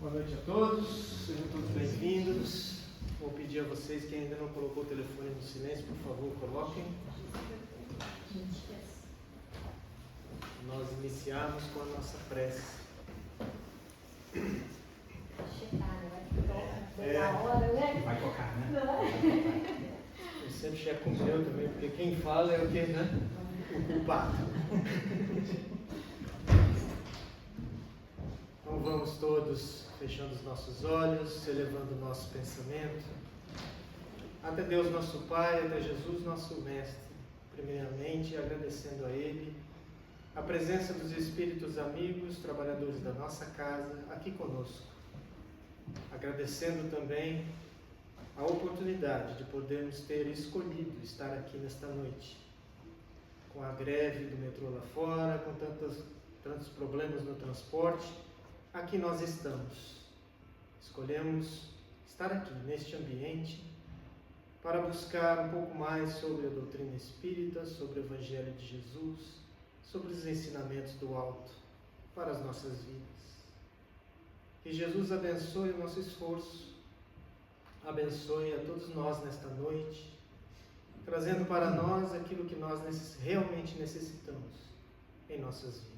Boa noite a todos, sejam todos bem-vindos. Vou pedir a vocês que ainda não colocou o telefone no silêncio, por favor, coloquem. Nós iniciamos com a nossa prece. Vai tocar, né? Eu sempre checo o meu também, porque quem fala é o que, né? O pato. Então vamos todos fechando os nossos olhos, elevando o nosso pensamento até Deus nosso Pai, até Jesus nosso Mestre. Primeiramente agradecendo a Ele a presença dos Espíritos amigos, trabalhadores da nossa casa, aqui conosco. Agradecendo também a oportunidade de podermos ter escolhido estar aqui nesta noite. Com a greve do metrô lá fora, com tantos problemas no transporte, aqui nós estamos. Escolhemos estar aqui neste ambiente para buscar um pouco mais sobre a doutrina espírita, sobre o Evangelho de Jesus, sobre os ensinamentos do alto para as nossas vidas. Que Jesus abençoe o nosso esforço, abençoe a todos nós nesta noite, trazendo para nós aquilo que nós realmente necessitamos em nossas vidas.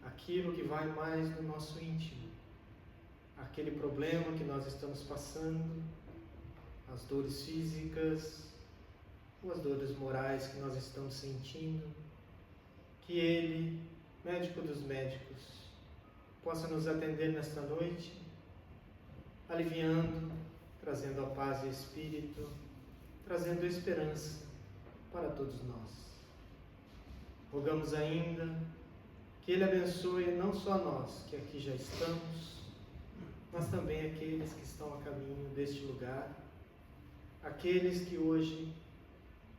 Aquilo que vai mais no nosso íntimo, aquele problema que nós estamos passando, as dores físicas, ou as dores morais que nós estamos sentindo, que Ele, médico dos médicos, possa nos atender nesta noite, aliviando, trazendo a paz e espírito, trazendo esperança para todos nós. Rogamos ainda que Ele abençoe não só nós que aqui já estamos, mas também aqueles que estão a caminho deste lugar, aqueles que hoje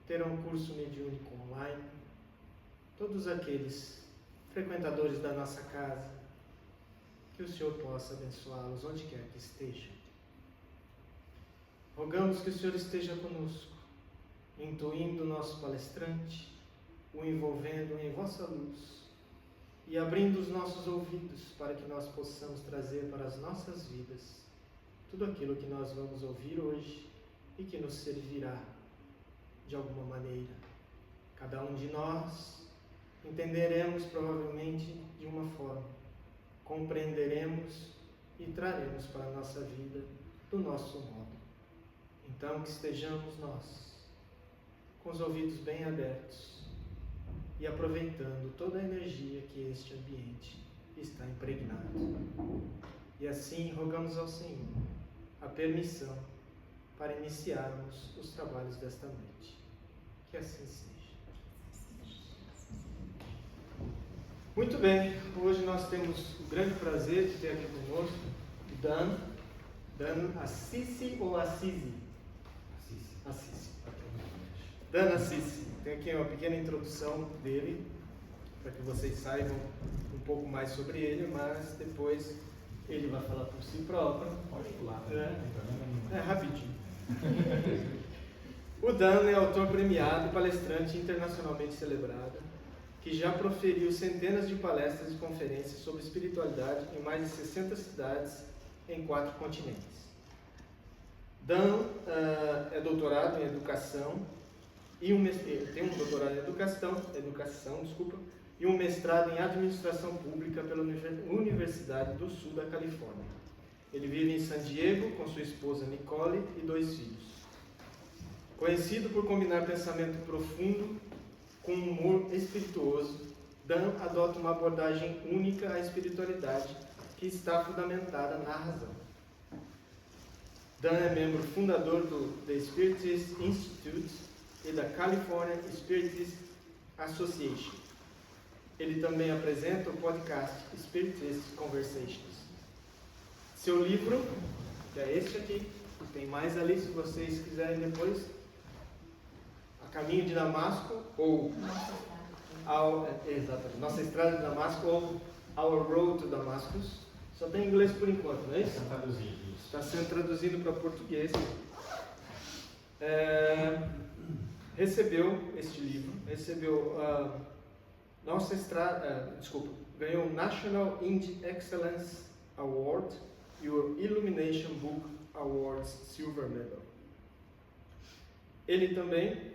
terão curso mediúnico online, todos aqueles frequentadores da nossa casa, que o Senhor possa abençoá-los onde quer que estejam. Rogamos que o Senhor esteja conosco, intuindo o nosso palestrante, o envolvendo em vossa luz e abrindo os nossos ouvidos para que nós possamos trazer para as nossas vidas tudo aquilo que nós vamos ouvir hoje e que nos servirá de alguma maneira. Cada um de nós entenderemos provavelmente de uma forma, compreenderemos e traremos para a nossa vida do nosso modo. Então que estejamos nós com os ouvidos bem abertos e aproveitando toda a energia que este ambiente está impregnado. E assim rogamos ao Senhor a permissão para iniciarmos os trabalhos desta noite. Que assim seja. Muito bem, hoje nós temos o grande prazer de ter aqui conosco Dan Assisi ou Assisi? Assisi. Dan Assisi. Tem aqui uma pequena introdução dele, para que vocês saibam um pouco mais sobre ele, mas depois ele vai falar por si próprio. Pode pular. É rapidinho. O Dan é autor premiado e palestrante internacionalmente celebrado, que já proferiu centenas de palestras e conferências sobre espiritualidade em mais de 60 cidades em 4 continentes. Dan é doutorado em educação e tem um doutorado em educação, e um mestrado em administração pública pela Universidade do Sul da Califórnia. Ele vive em San Diego com sua esposa Nicole e 2 filhos. Conhecido por combinar pensamento profundo com humor espirituoso, Dan adota uma abordagem única à espiritualidade que está fundamentada na razão. Dan é membro fundador do The Spiritist Institute e da California Spiritist Association. Ele também apresenta o podcast Spiritist Conversations. Seu livro, que é este aqui, tem mais ali se vocês quiserem depois, A Caminho de Damasco, ou Nossa Estrada de Damasco, ou Our Road to Damascus. Só tem em inglês por enquanto, não é isso? Está sendo traduzido para português. Recebeu este livro, ganhou o National Indie Excellence Award e o Illumination Book Awards Silver Medal. Ele também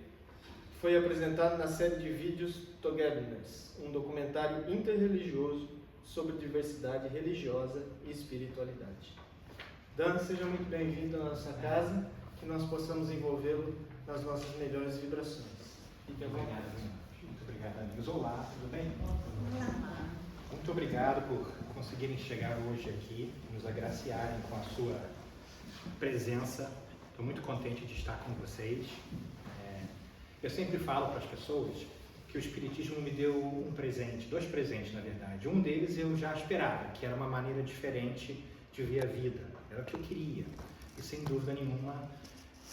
foi apresentado na série de vídeos Togetherness, um documentário interreligioso sobre diversidade religiosa e espiritualidade. Dan, seja muito bem-vindo à nossa casa, que nós possamos envolvê-lo nas nossas melhores vibrações. Fique à vontade. Muito obrigado, amigos. Olá, tudo bem? Muito obrigado por conseguirem chegar hoje aqui, nos agraciarem com a sua presença. Estou muito contente de estar com vocês. Eu sempre falo para as pessoas que o Espiritismo me deu um presente, 2 presentes na verdade. Um deles eu já esperava, que era uma maneira diferente de ver a vida. Era o que eu queria. E sem dúvida nenhuma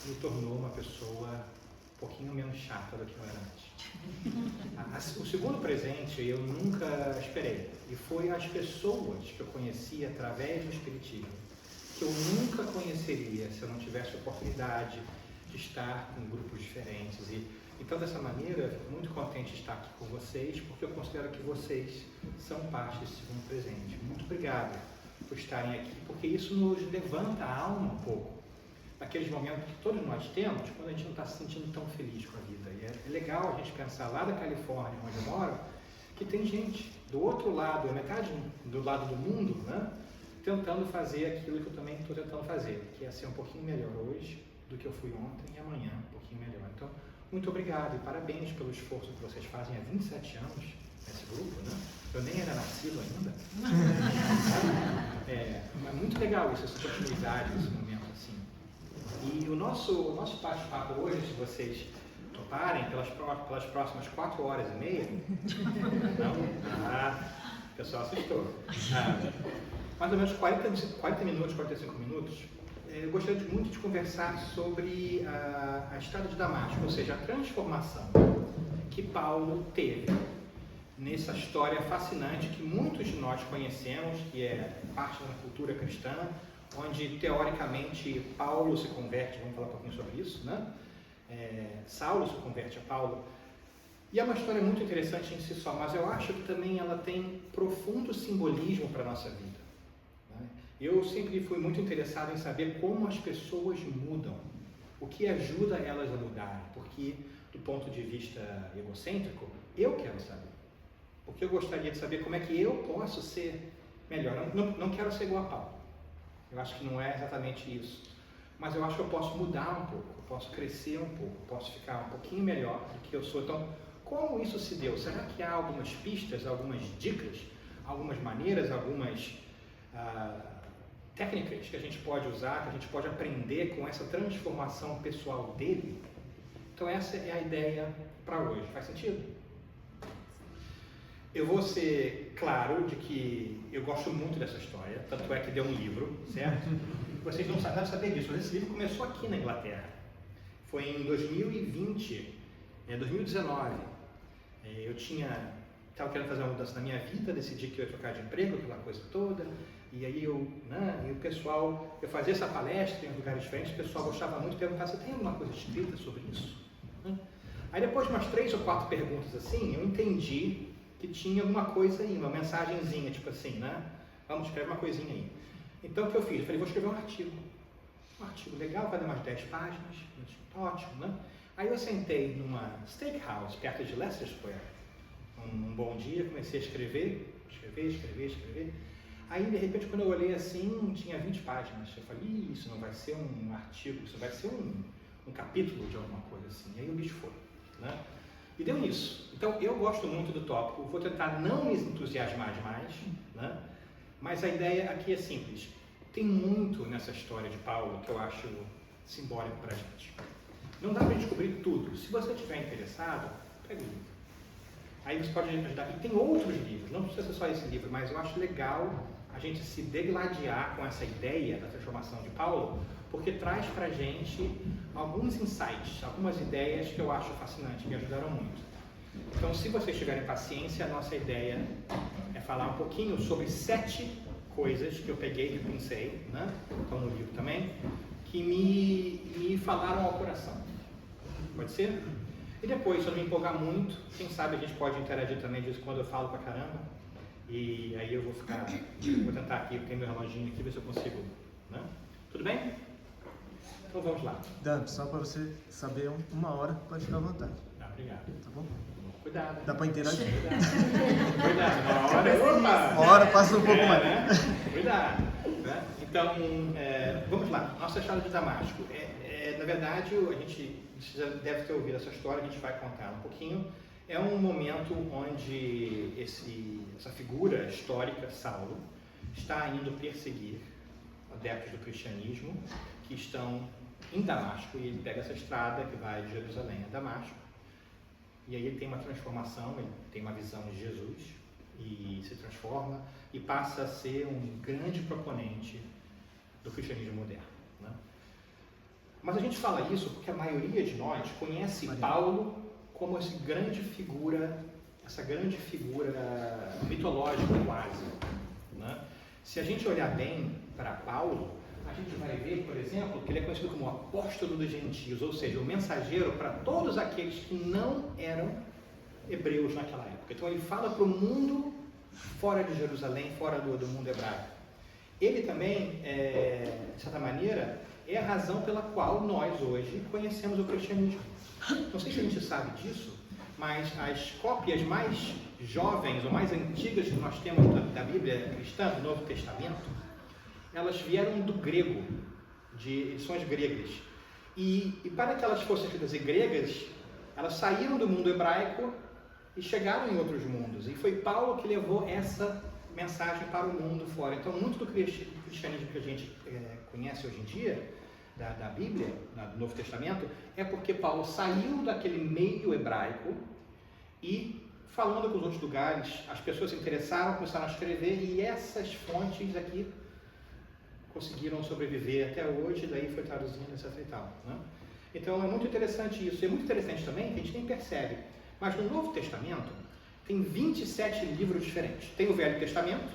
me tornou uma pessoa um pouquinho menos chata do que eu era antes. O segundo presente eu nunca esperei. E foi as pessoas que eu conheci através do Espiritismo, que eu nunca conheceria se eu não tivesse a oportunidade de estar com grupos diferentes. Então, dessa maneira, eu fico muito contente de estar aqui com vocês, porque eu considero que vocês são parte desse segundo presente. Muito obrigado por estarem aqui, porque isso nos levanta a alma um pouco, naqueles momentos que todos nós temos, quando a gente não está se sentindo tão feliz com a vida. E é legal a gente pensar lá da Califórnia, onde eu moro, que tem gente do outro lado, a metade do lado do mundo, né, tentando fazer aquilo que eu também estou tentando fazer, que é ser um pouquinho melhor hoje do que eu fui ontem e amanhã um pouquinho melhor. Então, muito obrigado e parabéns pelo esforço que vocês fazem há 27 anos nesse grupo, né? Eu nem era nascido ainda. Mas muito legal isso, essa oportunidade, esse momento assim. E o nosso bate-papo hoje, se vocês toparem, pelas próximas 4h30, não? O pessoal assustou. Mais ou menos 40 minutos, 45 minutos, eu gostaria muito de conversar sobre a estrada de Damasco, ou seja, a transformação que Paulo teve nessa história fascinante que muitos de nós conhecemos, que é parte da cultura cristã, onde teoricamente Paulo se converte, vamos falar um pouquinho sobre isso, né? Saulo se converte a Paulo, e é uma história muito interessante em si só, mas eu acho que também ela tem profundo simbolismo para a nossa vida. Eu sempre fui muito interessado em saber como as pessoas mudam, o que ajuda elas a mudarem, porque do ponto de vista egocêntrico, eu quero saber. Porque eu gostaria de saber como é que eu posso ser melhor. Não quero ser igual a Paulo, eu acho que não é exatamente isso, mas eu acho que eu posso mudar um pouco, eu posso crescer um pouco, posso ficar um pouquinho melhor do que eu sou. Então, como isso se deu? Será que há algumas pistas, algumas dicas, algumas maneiras, algumas técnicas que a gente pode usar, que a gente pode aprender com essa transformação pessoal dele? Então essa é a ideia para hoje. Faz sentido? Eu vou ser claro de que eu gosto muito dessa história, tanto é que deu um livro, certo? Vocês não devem saber disso, mas esse livro começou aqui na Inglaterra. Foi em 2020, 2019. Eu estava querendo fazer uma mudança na minha vida, decidi que eu ia trocar de emprego, aquela coisa toda. E aí e o pessoal, eu fazia essa palestra em lugares diferentes, o pessoal gostava muito de perguntar: você tem alguma coisa escrita sobre isso? Aí depois de umas 3 ou 4 perguntas assim, eu entendi que tinha alguma coisa aí, uma mensagenzinha, tipo assim, né? Vamos, escreve uma coisinha aí. Então o que eu fiz? Eu falei, vou escrever um artigo. Um artigo legal, vai dar umas 10 páginas, ótimo, né? Aí eu sentei numa steakhouse perto de Leicester Square. Um bom dia, comecei a escrever. Aí, de repente, quando eu olhei assim, tinha 20 páginas. Eu falei, isso não vai ser um artigo, isso vai ser um capítulo de alguma coisa assim. E aí o bicho foi, né? E deu nisso. Então, eu gosto muito do tópico, vou tentar não me entusiasmar demais, né? Mas a ideia aqui é simples. Tem muito nessa história de Paulo que eu acho simbólico para a gente. Não dá para descobrir tudo. Se você estiver interessado, pega o livro. Aí você pode ajudar. E tem outros livros, não precisa ser só esse livro, mas eu acho legal a gente se degladiar com essa ideia da transformação de Paulo, porque traz para a gente alguns insights, algumas ideias que eu acho fascinantes, me ajudaram muito. Então, se vocês tiverem paciência, a nossa ideia é falar um pouquinho sobre 7 coisas que eu peguei e pensei, né? Estão no livro também, que me falaram ao coração. Pode ser? E depois, se eu não me empolgar muito, quem sabe a gente pode interagir também disso quando eu falo pra caramba. E aí aí eu vou tentar aqui, tem meu reloginho aqui, ver se eu consigo, né? Tudo bem? Então vamos lá. Dante, só para você saber, 1 hora, pode ficar à vontade. Obrigado. Tá bom? Cuidado. Dá para interagir? Cuidado. Uma hora passa um pouco mais. Né? Cuidado. Né? Então, vamos lá. Nossa estrada de Damasco. Na verdade, a gente já deve ter ouvido essa história, a gente vai contar um pouquinho. É um momento onde essa figura histórica, Saulo, está indo perseguir adeptos do cristianismo que estão em Damasco, e ele pega essa estrada que vai de Jerusalém a Damasco, e aí ele tem uma transformação, ele tem uma visão de Jesus, e se transforma, e passa a ser um grande proponente do cristianismo moderno. Né? Mas a gente fala isso porque a maioria de nós conhece Paulo como essa grande figura mitológica quase. Né? Se a gente olhar bem para Paulo, a gente vai ver, por exemplo, que ele é conhecido como o apóstolo dos gentios, ou seja, o mensageiro para todos aqueles que não eram hebreus naquela época. Então ele fala para o mundo fora de Jerusalém, fora do mundo hebraico. Ele também, de certa maneira, é a razão pela qual nós hoje conhecemos o cristianismo. Não sei se a gente sabe disso, mas as cópias mais jovens ou mais antigas que nós temos da Bíblia cristã, do Novo Testamento, elas vieram do grego, de edições gregas. E para que elas fossem escritas em gregas, elas saíram do mundo hebraico e chegaram em outros mundos. E foi Paulo que levou essa mensagem para o mundo fora. Então, muito do cristianismo que a gente conhece hoje em dia, da Bíblia, do Novo Testamento, é porque Paulo saiu daquele meio hebraico e, falando com os outros lugares, as pessoas se interessaram, começaram a escrever, e essas fontes aqui conseguiram sobreviver até hoje, e daí foi traduzindo, etc. e tal. Né? Então é muito interessante isso. É muito interessante também que a gente nem percebe, mas no Novo Testamento tem 27 livros diferentes. Tem o Velho Testamento,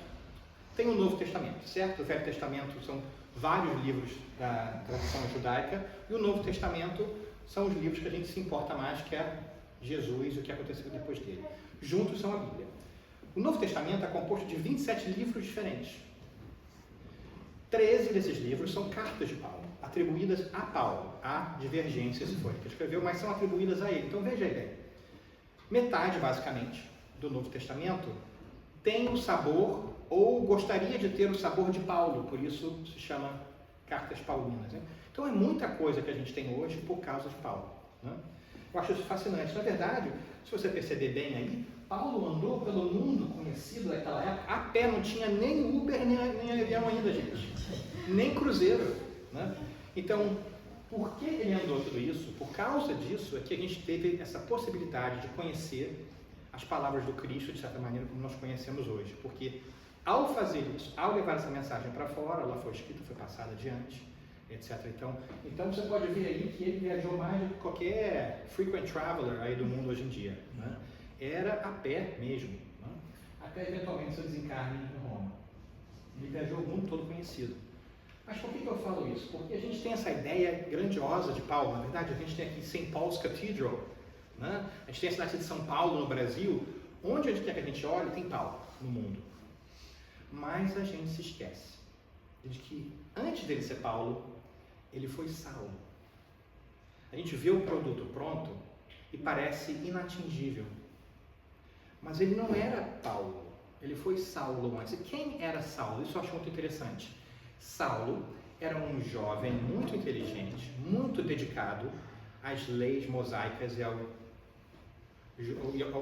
tem o Novo Testamento, certo? O Velho Testamento são vários livros da tradição judaica, e o Novo Testamento são os livros que a gente se importa mais, que é Jesus e o que aconteceu depois dele. Juntos são a Bíblia. O Novo Testamento é composto de 27 livros diferentes. 13 desses livros são cartas de Paulo, atribuídas a Paulo. Há divergências, se foi ele que escreveu, mas são atribuídas a ele. Então veja a ideia. Metade, basicamente, do Novo Testamento tem o sabor, ou gostaria de ter o sabor de Paulo, por isso se chama cartas paulinas. Né? Então é muita coisa que a gente tem hoje por causa de Paulo. Né? Eu acho isso fascinante. Na verdade, se você perceber bem aí, Paulo andou pelo mundo conhecido daquela época, a pé, não tinha nem Uber, nem avião ainda, gente. Nem cruzeiro. Né? Então, por que ele andou tudo isso? Por causa disso é que a gente teve essa possibilidade de conhecer as palavras do Cristo, de certa maneira, como nós conhecemos hoje. Porque ao fazer isso, ao levar essa mensagem para fora, ela foi escrita, foi passada adiante, etc. Então você pode ver aí que ele viajou mais do que qualquer frequent traveler aí do mundo hoje em dia. Né? Era a pé mesmo, né? Até eventualmente seu desencarne em Roma. Ele viajou o mundo todo conhecido. Mas por que eu falo isso? Porque a gente tem essa ideia grandiosa de Paulo. Na verdade, a gente tem aqui St. Paul's Cathedral, né? A gente tem a cidade de São Paulo, no Brasil. Onde a gente quer que a gente olhe, tem Paulo no mundo. Mas a gente se esquece de que antes dele ser Paulo, ele foi Saulo. A gente vê o produto pronto e parece inatingível. Mas ele não era Paulo, ele foi Saulo antes. E quem era Saulo? Isso eu acho muito interessante. Saulo era um jovem muito inteligente, muito dedicado às leis mosaicas e ao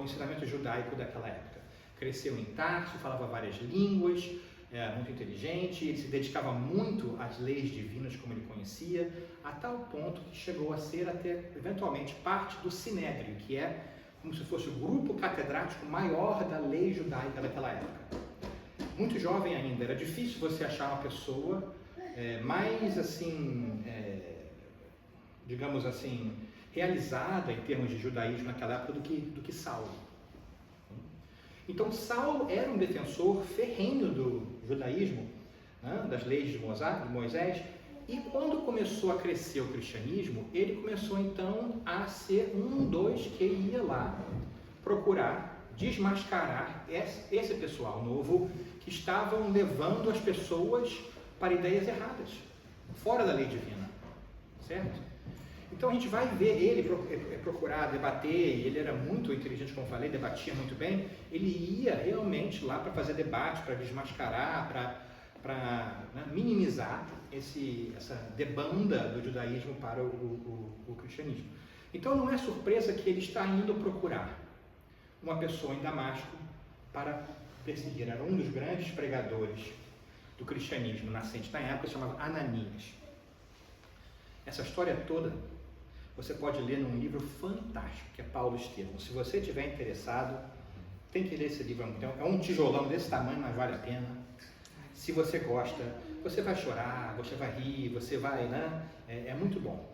ensinamento judaico daquela época. Cresceu em Tarso, falava várias línguas, era muito inteligente, ele se dedicava muito às leis divinas como ele conhecia, a tal ponto que chegou a ser até, eventualmente, parte do Sinédrio, que é como se fosse o grupo catedrático maior da lei judaica daquela época. Muito jovem ainda, era difícil você achar uma pessoa mais, assim, digamos assim, realizada em termos de judaísmo naquela época do que Saulo. Então, Saulo era um defensor ferrenho do judaísmo, né, das leis de Moisés, e quando começou a crescer o cristianismo, ele começou então a ser um dos que ia lá procurar desmascarar esse pessoal novo que estavam levando as pessoas para ideias erradas, fora da lei divina, certo? Então a gente vai ver ele procurar debater, e ele era muito inteligente, como eu falei, debatia muito bem. Ele ia realmente lá para fazer debate, para desmascarar, para minimizar essa debanda do judaísmo para o cristianismo. Então não é surpresa que ele está indo procurar uma pessoa em Damasco para perseguir. Era um dos grandes pregadores do cristianismo nascente na época, se chamava Ananias. Essa história toda você pode ler num livro fantástico, que é Paulo Estevão. Se você estiver interessado, tem que ler esse livro. É um tijolão desse tamanho, mas vale a pena. Se você gosta, você vai chorar, você vai rir, você vai, né? É muito bom.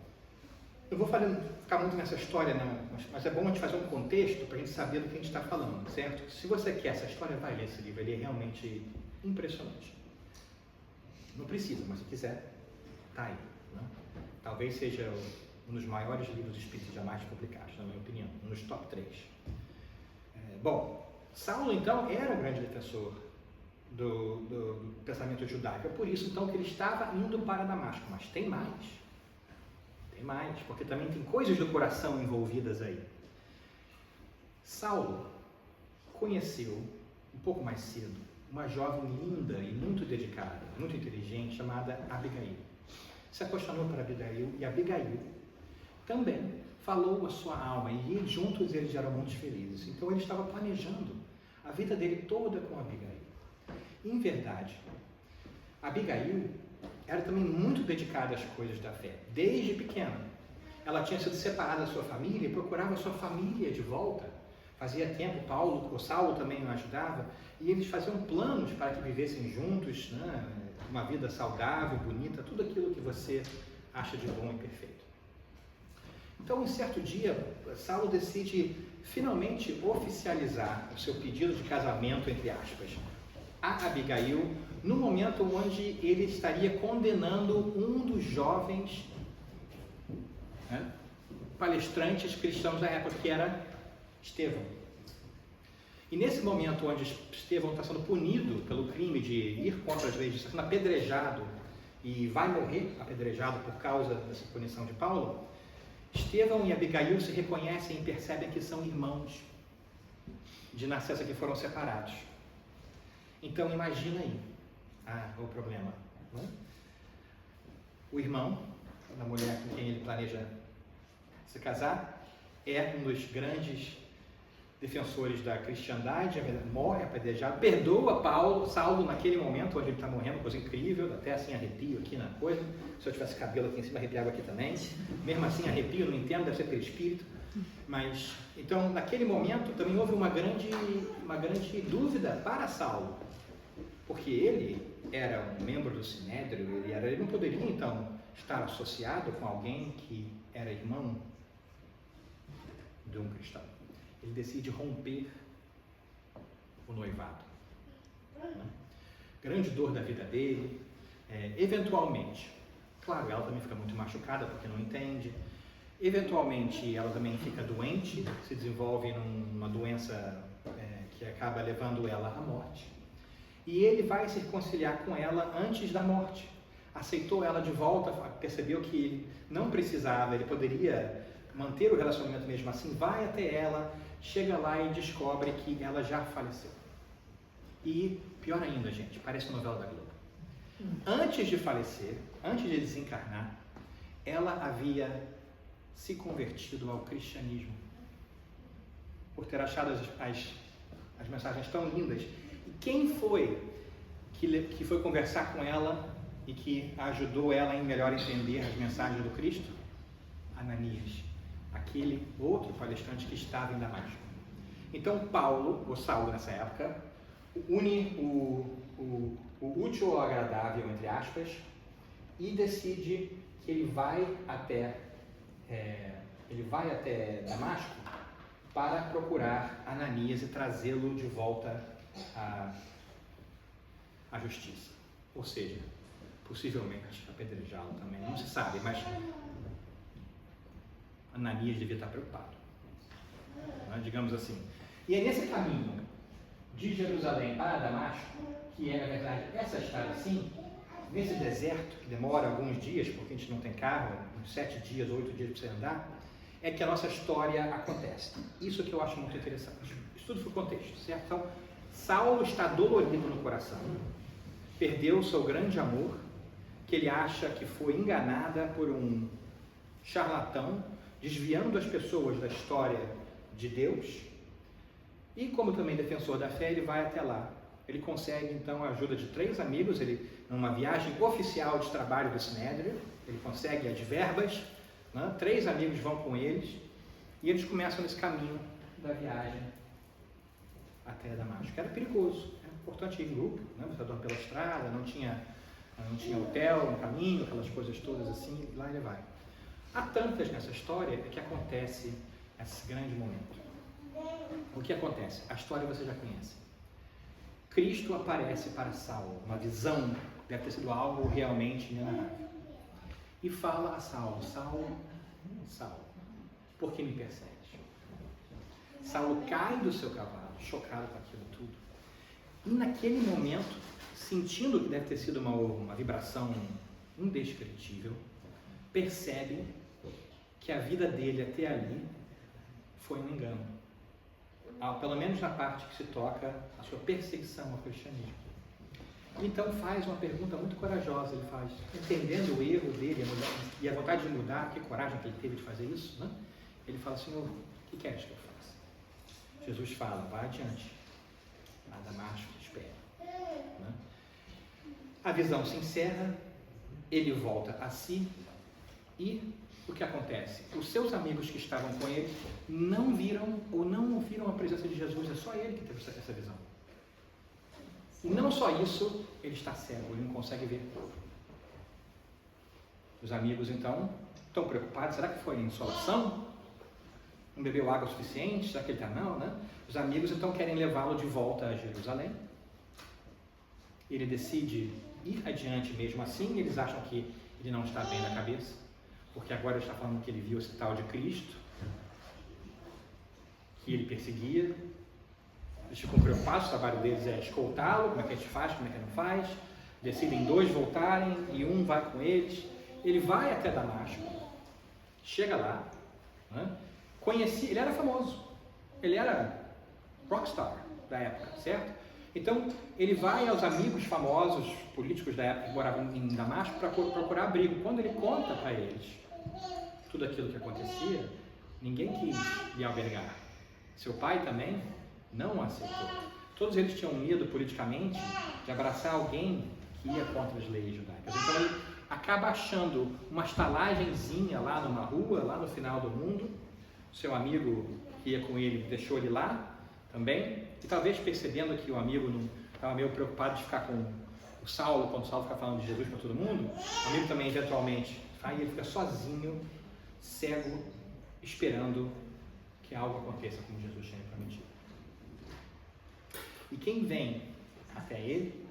Eu vou ficar muito nessa história, não, mas é bom a gente fazer um contexto para a gente saber do que a gente está falando, certo? Se você quer essa história, vai ler esse livro. Ele é realmente impressionante. Não precisa, mas se quiser, tá aí. Né? Talvez seja um dos maiores livros espíritas jamais publicados, na minha opinião, um dos top 3. Bom, Saulo, então, era um grande defensor do pensamento judaico. É por isso, então, que ele estava indo para Damasco. Mas tem mais. Tem mais, porque também tem coisas do coração envolvidas aí. Saulo conheceu, um pouco mais cedo, uma jovem linda e muito dedicada, muito inteligente, chamada Abigail. Se apaixonou por Abigail, e Abigail também falou a sua alma, e juntos eles eram muito felizes. Então ele estava planejando a vida dele toda com Abigail. Em verdade, Abigail era também muito dedicada às coisas da fé, desde pequena. Ela tinha sido separada da sua família e procurava a sua família de volta. Fazia tempo, Saulo também o ajudava, e eles faziam planos para que vivessem juntos, né? Uma vida saudável, bonita, tudo aquilo que você acha de bom e perfeito. Então, em certo dia, Saulo decide finalmente oficializar o seu pedido de casamento, entre aspas, a Abigail, no momento onde ele estaria condenando um dos jovens, né, palestrantes cristãos da época, que era Estevão. E nesse momento onde Estevão está sendo punido pelo crime de ir contra as leis, está sendo apedrejado e vai morrer apedrejado por causa dessa punição de Paulo, Estevão e Abigail se reconhecem e percebem que são irmãos de nascença, que foram separados. Então imagina aí o problema. Né? O irmão da mulher com quem ele planeja se casar é um dos grandes defensores da cristandade, morre apedrejado, perdoa Saulo naquele momento onde ele está morrendo, coisa incrível, até assim arrepio aqui na coisa. Se eu tivesse cabelo aqui em cima, arrepiava aqui também. Mesmo assim arrepio, não entendo, deve ser pelo espírito. Mas, então, naquele momento também houve uma grande dúvida para Saulo, porque ele era um membro do Sinédrio, ele não poderia então estar associado com alguém que era irmão de um cristão. Ele decide romper o noivado. Né? Grande dor da vida dele. Eventualmente, claro, ela também fica muito machucada porque não entende. Eventualmente, ela também fica doente, se desenvolve numa doença que acaba levando ela à morte. E ele vai se reconciliar com ela antes da morte. Aceitou ela de volta, percebeu que ele não precisava, ele poderia manter o relacionamento mesmo assim, vai até ela, chega lá e descobre que ela já faleceu. E, pior ainda, gente, parece uma novela da Globo. Antes de falecer, antes de desencarnar, ela havia se convertido ao cristianismo, por ter achado as mensagens tão lindas. E quem foi que foi conversar com ela e que ajudou ela em melhor entender as mensagens do Cristo? Ananias, aquele outro palestrante que estava em Damasco. Então Saulo nessa época, une o útil ao agradável, entre aspas, e decide que ele vai até Damasco para procurar Ananias e trazê-lo de volta à justiça. Ou seja, possivelmente apedrejá-lo também, não se sabe, mas Ananias devia estar preocupado. Digamos assim, E é nesse caminho de Jerusalém para Damasco, que é, na verdade, essa estrada assim, nesse deserto, que demora alguns dias, porque a gente não tem carro, uns 7 dias, 8 dias para você andar, é que a nossa história acontece. Isso que eu acho muito interessante. Isso tudo foi contexto, certo? Então, Saulo está dolorido no coração, perdeu o seu grande amor, que ele acha que foi enganada por um charlatão, desviando as pessoas da história de Deus, e como também defensor da fé, ele vai até lá. Ele consegue então a ajuda de 3 amigos, ele numa viagem oficial de trabalho do Sinédrio, ele consegue as verbas, né? 3 amigos vão com eles, e eles começam nesse caminho da viagem até Damasco. Era perigoso, era importante ir em grupo, né? Você andando pela estrada, não tinha hotel no caminho, aquelas coisas todas assim, e lá ele vai. Há tantas nessa história que acontece esse grande momento. O que acontece? A história você já conhece. Cristo aparece para Saulo, uma visão, deve ter sido algo realmente inenarrável. E fala a Saulo: Saulo, Saulo, por que me persegues? Saulo cai do seu cavalo, chocado com aquilo tudo. E naquele momento, sentindo que deve ter sido uma vibração indescritível, percebe que a vida dele até ali foi um engano. Pelo menos na parte que se toca a sua perseguição ao cristianismo. Então faz uma pergunta muito corajosa, ele faz, entendendo o erro dele e a vontade de mudar, que coragem que ele teve de fazer isso, né? Ele fala: Senhor, o que queres que eu faça? Jesus fala: vá adiante, a Damasco te espera. Né? A visão se encerra, ele volta a si e o que acontece? Os seus amigos que estavam com ele não viram ou não ouviram a presença de Jesus, é só ele que teve essa visão. E não só isso, ele está cego, ele não consegue ver. Os amigos então estão preocupados: será que foi insolação? Não bebeu água suficiente? Será que ele está não, né? Os amigos então querem levá-lo de volta a Jerusalém. Ele decide ir adiante mesmo assim, eles acham que ele não está bem da cabeça, porque agora ele está falando que ele viu esse tal de Cristo, que ele perseguia. Eles ficam preocupados, o trabalho deles é escoltá-lo, como é que a gente faz, como é que não faz. Decidem 2 voltarem e um vai com eles. Ele vai até Damasco, chega lá, né? Ele era famoso, ele era rockstar da época, certo? Então ele vai aos amigos famosos, políticos da época que moravam em Damasco, para procurar abrigo. Quando ele conta para eles tudo aquilo que acontecia, ninguém quis lhe albergar. Seu pai também não aceitou. Todos eles tinham medo politicamente de abraçar alguém que ia contra as leis judaicas. Então ele acaba achando uma estalagenzinha lá numa rua, lá no final do mundo. Seu amigo que ia com ele deixou ele lá também, e talvez percebendo que o amigo não estava meio preocupado de ficar com o Saulo, quando o Saulo fica falando de Jesus para todo mundo, o amigo também eventualmente aí ele fica sozinho, cego, esperando que algo aconteça como Jesus tinha prometido. E quem vem até ele?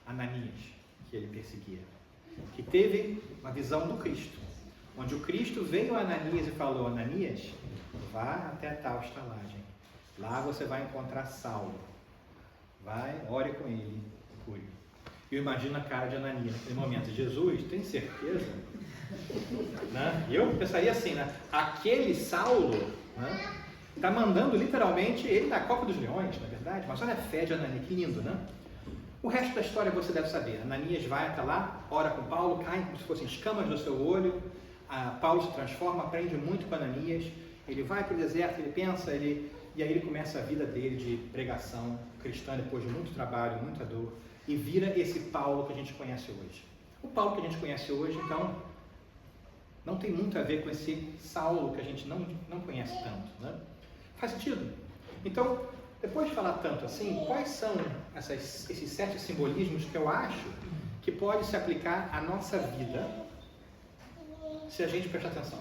Ananias, que ele perseguia, que teve uma visão do Cristo, onde o Cristo veio a Ananias e falou: Ananias, vá até tal estalagem, lá você vai encontrar Saulo, vai, ore com ele, cure. Eu imagino a cara de Ananias naquele momento: Jesus, tem certeza? Né? Eu pensaria assim, né? Aquele Saulo, né, está mandando literalmente ele na Copa dos Leões, na verdade. Mas olha a fé de Ananias, que lindo, né? O resto da história você deve saber. Ananias vai até lá, ora com Paulo, cai como se fossem escamas do seu olho. Paulo se transforma, aprende muito com Ananias. Ele vai para o deserto, ele pensa, e aí ele começa a vida dele de pregação cristã depois de muito trabalho, muita dor, e vira esse Paulo que a gente conhece hoje. O Paulo que a gente conhece hoje, então, não tem muito a ver com esse Saulo que a gente não conhece tanto, né? Faz sentido? Então, depois de falar tanto assim, quais são esses 7 simbolismos que eu acho que pode se aplicar à nossa vida se a gente prestar atenção,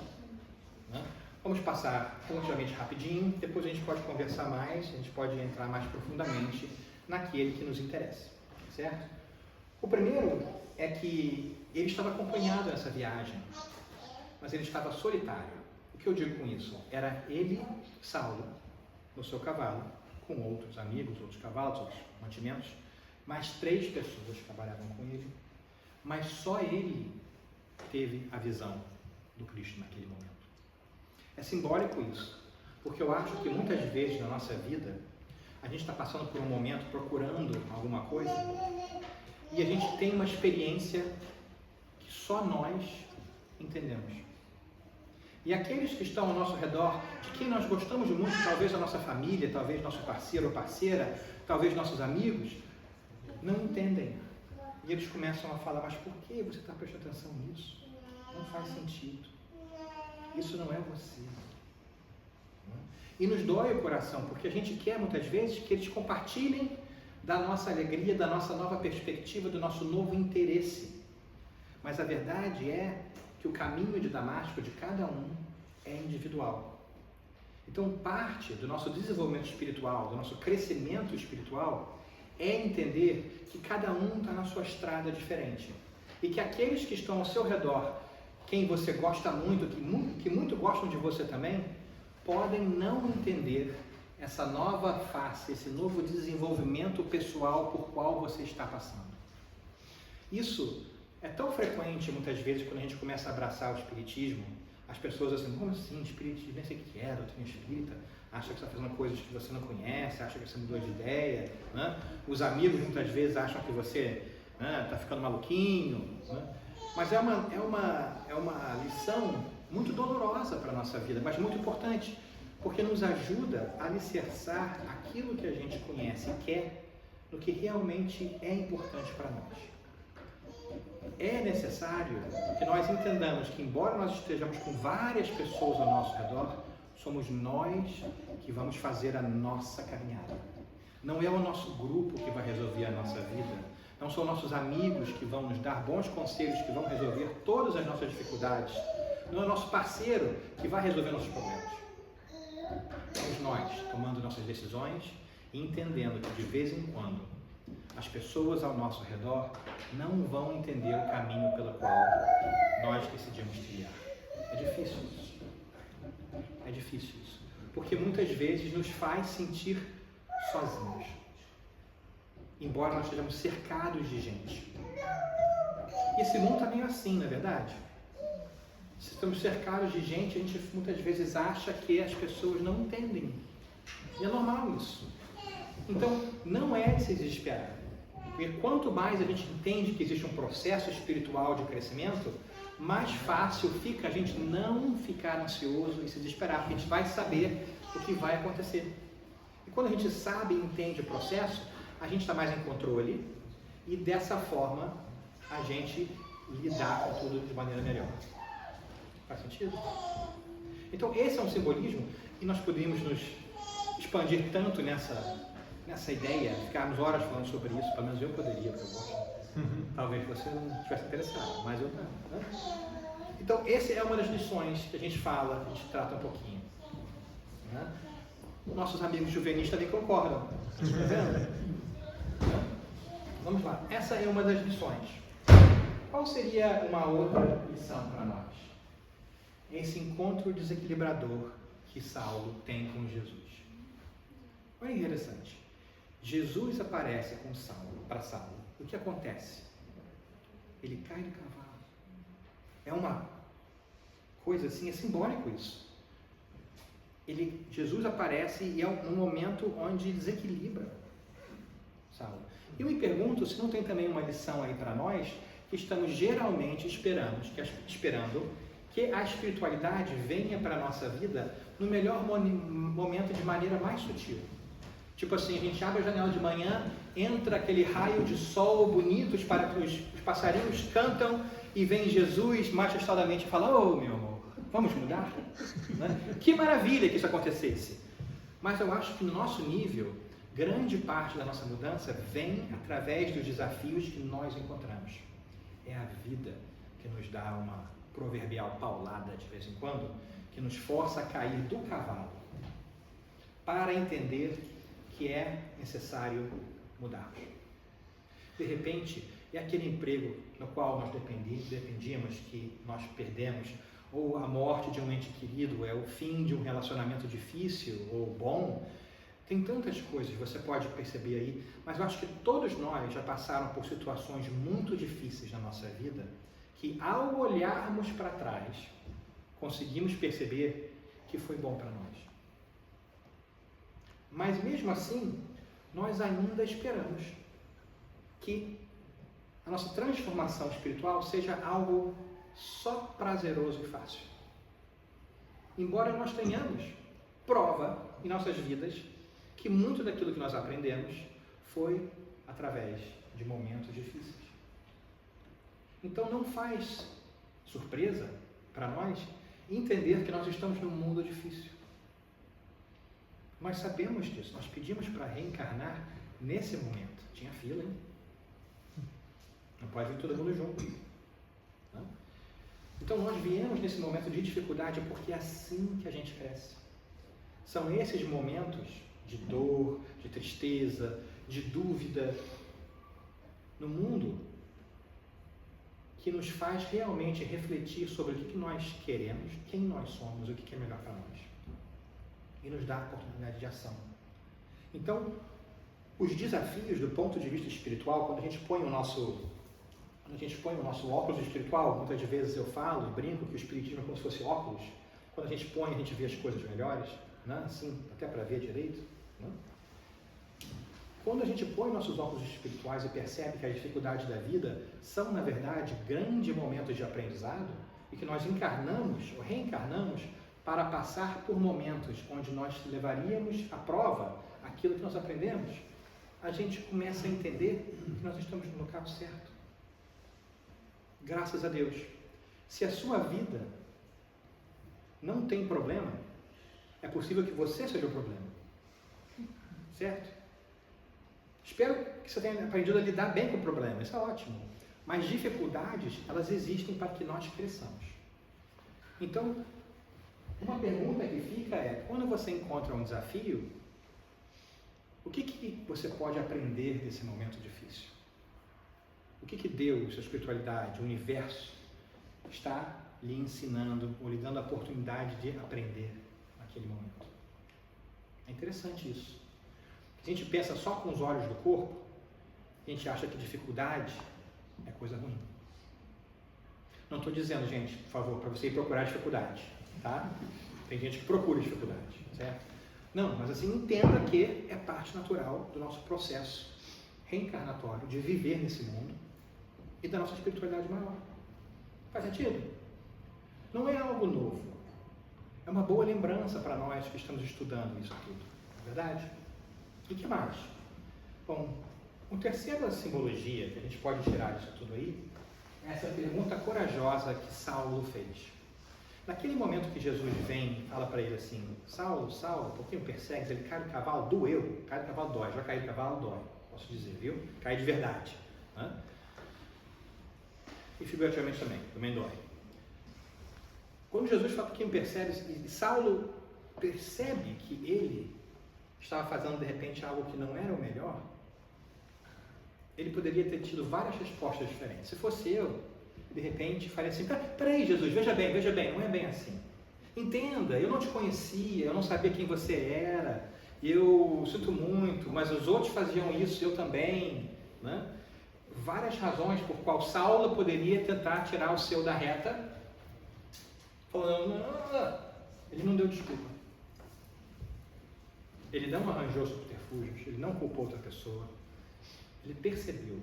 né? Vamos passar relativamente rapidinho, depois a gente pode conversar mais, a gente pode entrar mais profundamente naquele que nos interessa, certo? O primeiro é que ele estava acompanhado nessa viagem, mas ele estava solitário. O que eu digo com isso? Era ele, Saulo, no seu cavalo, com outros amigos, outros cavalos, outros mantimentos. Mais 3 pessoas trabalhavam com ele, mas só ele teve a visão do Cristo naquele momento. É simbólico isso, porque eu acho que muitas vezes na nossa vida, a gente está passando por um momento procurando alguma coisa e a gente tem uma experiência que só nós entendemos. E aqueles que estão ao nosso redor, de quem nós gostamos muito, talvez a nossa família, talvez nosso parceiro ou parceira, talvez nossos amigos, não entendem. E eles começam a falar, mas por que você está prestando atenção nisso? Não faz sentido. Isso não é você. E nos dói o coração, porque a gente quer muitas vezes que eles compartilhem da nossa alegria, da nossa nova perspectiva, do nosso novo interesse. Mas a verdade é que o caminho de Damasco de cada um é individual. Então, parte do nosso desenvolvimento espiritual, do nosso crescimento espiritual, é entender que cada um está na sua estrada diferente. E que aqueles que estão ao seu redor, quem você gosta muito, que muito gostam de você também, podem não entender essa nova face, esse novo desenvolvimento pessoal por qual você está passando. Isso é tão frequente muitas vezes quando a gente começa a abraçar o espiritismo, as pessoas assim, como assim, espiritismo, nem sei o que é, doutrina espírita, acha que está fazendo coisas que você não conhece, acha que você mudou de ideia, né? Os amigos muitas vezes acham que você está ficando maluquinho, né? Mas é uma lição muito dolorosa para a nossa vida, mas muito importante, porque nos ajuda a alicerçar aquilo que a gente conhece e quer no que realmente é importante para nós. É necessário que nós entendamos que, embora nós estejamos com várias pessoas ao nosso redor, somos nós que vamos fazer a nossa caminhada. Não é o nosso grupo que vai resolver a nossa vida. Não são nossos amigos que vão nos dar bons conselhos, que vão resolver todas as nossas dificuldades. Não é o nosso parceiro que vai resolver nossos problemas. Somos nós tomando nossas decisões e entendendo que, de vez em quando, as pessoas ao nosso redor não vão entender o caminho pelo qual nós decidimos trilhar. É difícil isso. É difícil isso. Porque muitas vezes nos faz sentir sozinhos. Embora nós estejamos cercados de gente. E esse mundo está meio assim, não é verdade? Se estamos cercados de gente, a gente muitas vezes acha que as pessoas não entendem. E é normal isso. Então, não é de se desesperar. Porque quanto mais a gente entende que existe um processo espiritual de crescimento, mais fácil fica a gente não ficar ansioso e se desesperar, porque a gente vai saber o que vai acontecer. E quando a gente sabe e entende o processo, a gente está mais em controle e dessa forma a gente lidar com tudo de maneira melhor. Faz sentido? Então esse é um simbolismo e nós poderíamos nos expandir tanto nessa ideia, ficarmos horas falando sobre isso, pelo menos eu poderia, porque eu gosto. Talvez você não estivesse interessado, mas eu não. Né? Então, essa é uma das lições que a gente fala, a gente trata um pouquinho. Né? Nossos amigos juvenis também concordam. Tá vendo? Vamos lá. Essa é uma das lições. Qual seria uma outra lição para nós? Esse encontro desequilibrador que Saulo tem com Jesus. Olha que interessante. Jesus aparece com Saulo, para Saulo. O que acontece? Ele cai do cavalo. É uma coisa assim, é simbólico isso. Jesus aparece e é um momento onde desequilibra Saulo. E eu me pergunto se não tem também uma lição aí para nós, que estamos geralmente esperando que a espiritualidade venha para a nossa vida no melhor momento, de maneira mais sutil. Tipo assim, a gente abre a janela de manhã, entra aquele raio de sol bonito, os passarinhos cantam e vem Jesus majestadamente e fala: "Oh, meu amor, vamos mudar?" Né? Que maravilha que isso acontecesse. Mas eu acho que no nosso nível, grande parte da nossa mudança vem através dos desafios que nós encontramos. É a vida que nos dá uma proverbial paulada de vez em quando, que nos força a cair do cavalo para entender que é necessário mudar. De repente, é aquele emprego no qual nós dependíamos que nós perdemos, ou a morte de um ente querido, é o fim de um relacionamento difícil ou bom, Tem tantas coisas que você pode perceber aí, mas eu acho que todos nós já passaram por situações muito difíceis na nossa vida, que ao olharmos para trás, conseguimos perceber que foi bom para nós. Mas mesmo assim, nós ainda esperamos que a nossa transformação espiritual seja algo só prazeroso e fácil. Embora nós tenhamos prova em nossas vidas que muito daquilo que nós aprendemos foi através de momentos difíceis. Então não faz surpresa para nós entender que nós estamos num mundo difícil. Nós sabemos disso, nós pedimos para reencarnar nesse momento. Tinha fila, hein? Não pode vir todo mundo junto. Não? Então nós viemos nesse momento de dificuldade porque é assim que a gente cresce. São esses momentos de dor, de tristeza, de dúvida no mundo que nos faz realmente refletir sobre o que nós queremos, quem nós somos, o que é melhor para nós. E nos dá a oportunidade de ação. Então, os desafios do ponto de vista espiritual, quando a gente põe o nosso óculos espiritual, muitas vezes eu falo e brinco que o espiritismo é como se fosse óculos. Quando a gente põe, a gente vê as coisas melhores, né? Assim, até para ver direito. Né? Quando a gente põe nossos óculos espirituais e percebe que as dificuldades da vida são, na verdade, grandes momentos de aprendizado e que nós encarnamos ou reencarnamos para passar por momentos onde nós levaríamos à prova aquilo que nós aprendemos, a gente começa a entender que nós estamos no local certo. Graças a Deus. Se a sua vida não tem problema, é possível que você seja o problema. Certo? Espero que você tenha aprendido a lidar bem com o problema, isso é ótimo. Mas dificuldades, elas existem para que nós cresçamos. Então, uma pergunta que fica é, quando você encontra um desafio, o que você pode aprender desse momento difícil? O que Deus, a espiritualidade, o universo está lhe ensinando ou lhe dando a oportunidade de aprender naquele momento? É interessante isso. A gente pensa só com os olhos do corpo, a gente acha que dificuldade é coisa ruim. Não estou dizendo, gente, por favor, para você ir procurar dificuldade, tá? Tem gente que procura dificuldade, certo? Não, mas assim, entenda que é parte natural do nosso processo reencarnatório de viver nesse mundo e da nossa espiritualidade maior. Faz sentido? Não é algo novo. É uma boa lembrança para nós que estamos estudando isso tudo. Não é verdade? E que mais? Bom, uma terceira simbologia que a gente pode tirar disso tudo aí é essa pergunta corajosa que Saulo fez. Naquele momento que Jesus vem e fala para ele assim, Saulo, Saulo, por que me persegues? Ele cai do cavalo, doeu. Cai do cavalo dói, já cair do cavalo dói, posso dizer, viu? Cai de verdade. Né? E figurativamente também dói. Quando Jesus fala por que me persegues, e Saulo percebe que ele estava fazendo de repente algo que não era o melhor, ele poderia ter tido várias respostas diferentes. Se fosse eu, de repente faria assim, peraí Jesus, veja bem, não é bem assim. Entenda, eu não te conhecia, eu não sabia quem você era, eu sinto muito, mas os outros faziam isso, eu também. Né? Várias razões por qual Saulo poderia tentar tirar o seu da reta, falando, não, ele não deu desculpa. Ele não arranjou subterfúgios, ele não culpou outra pessoa. Ele percebeu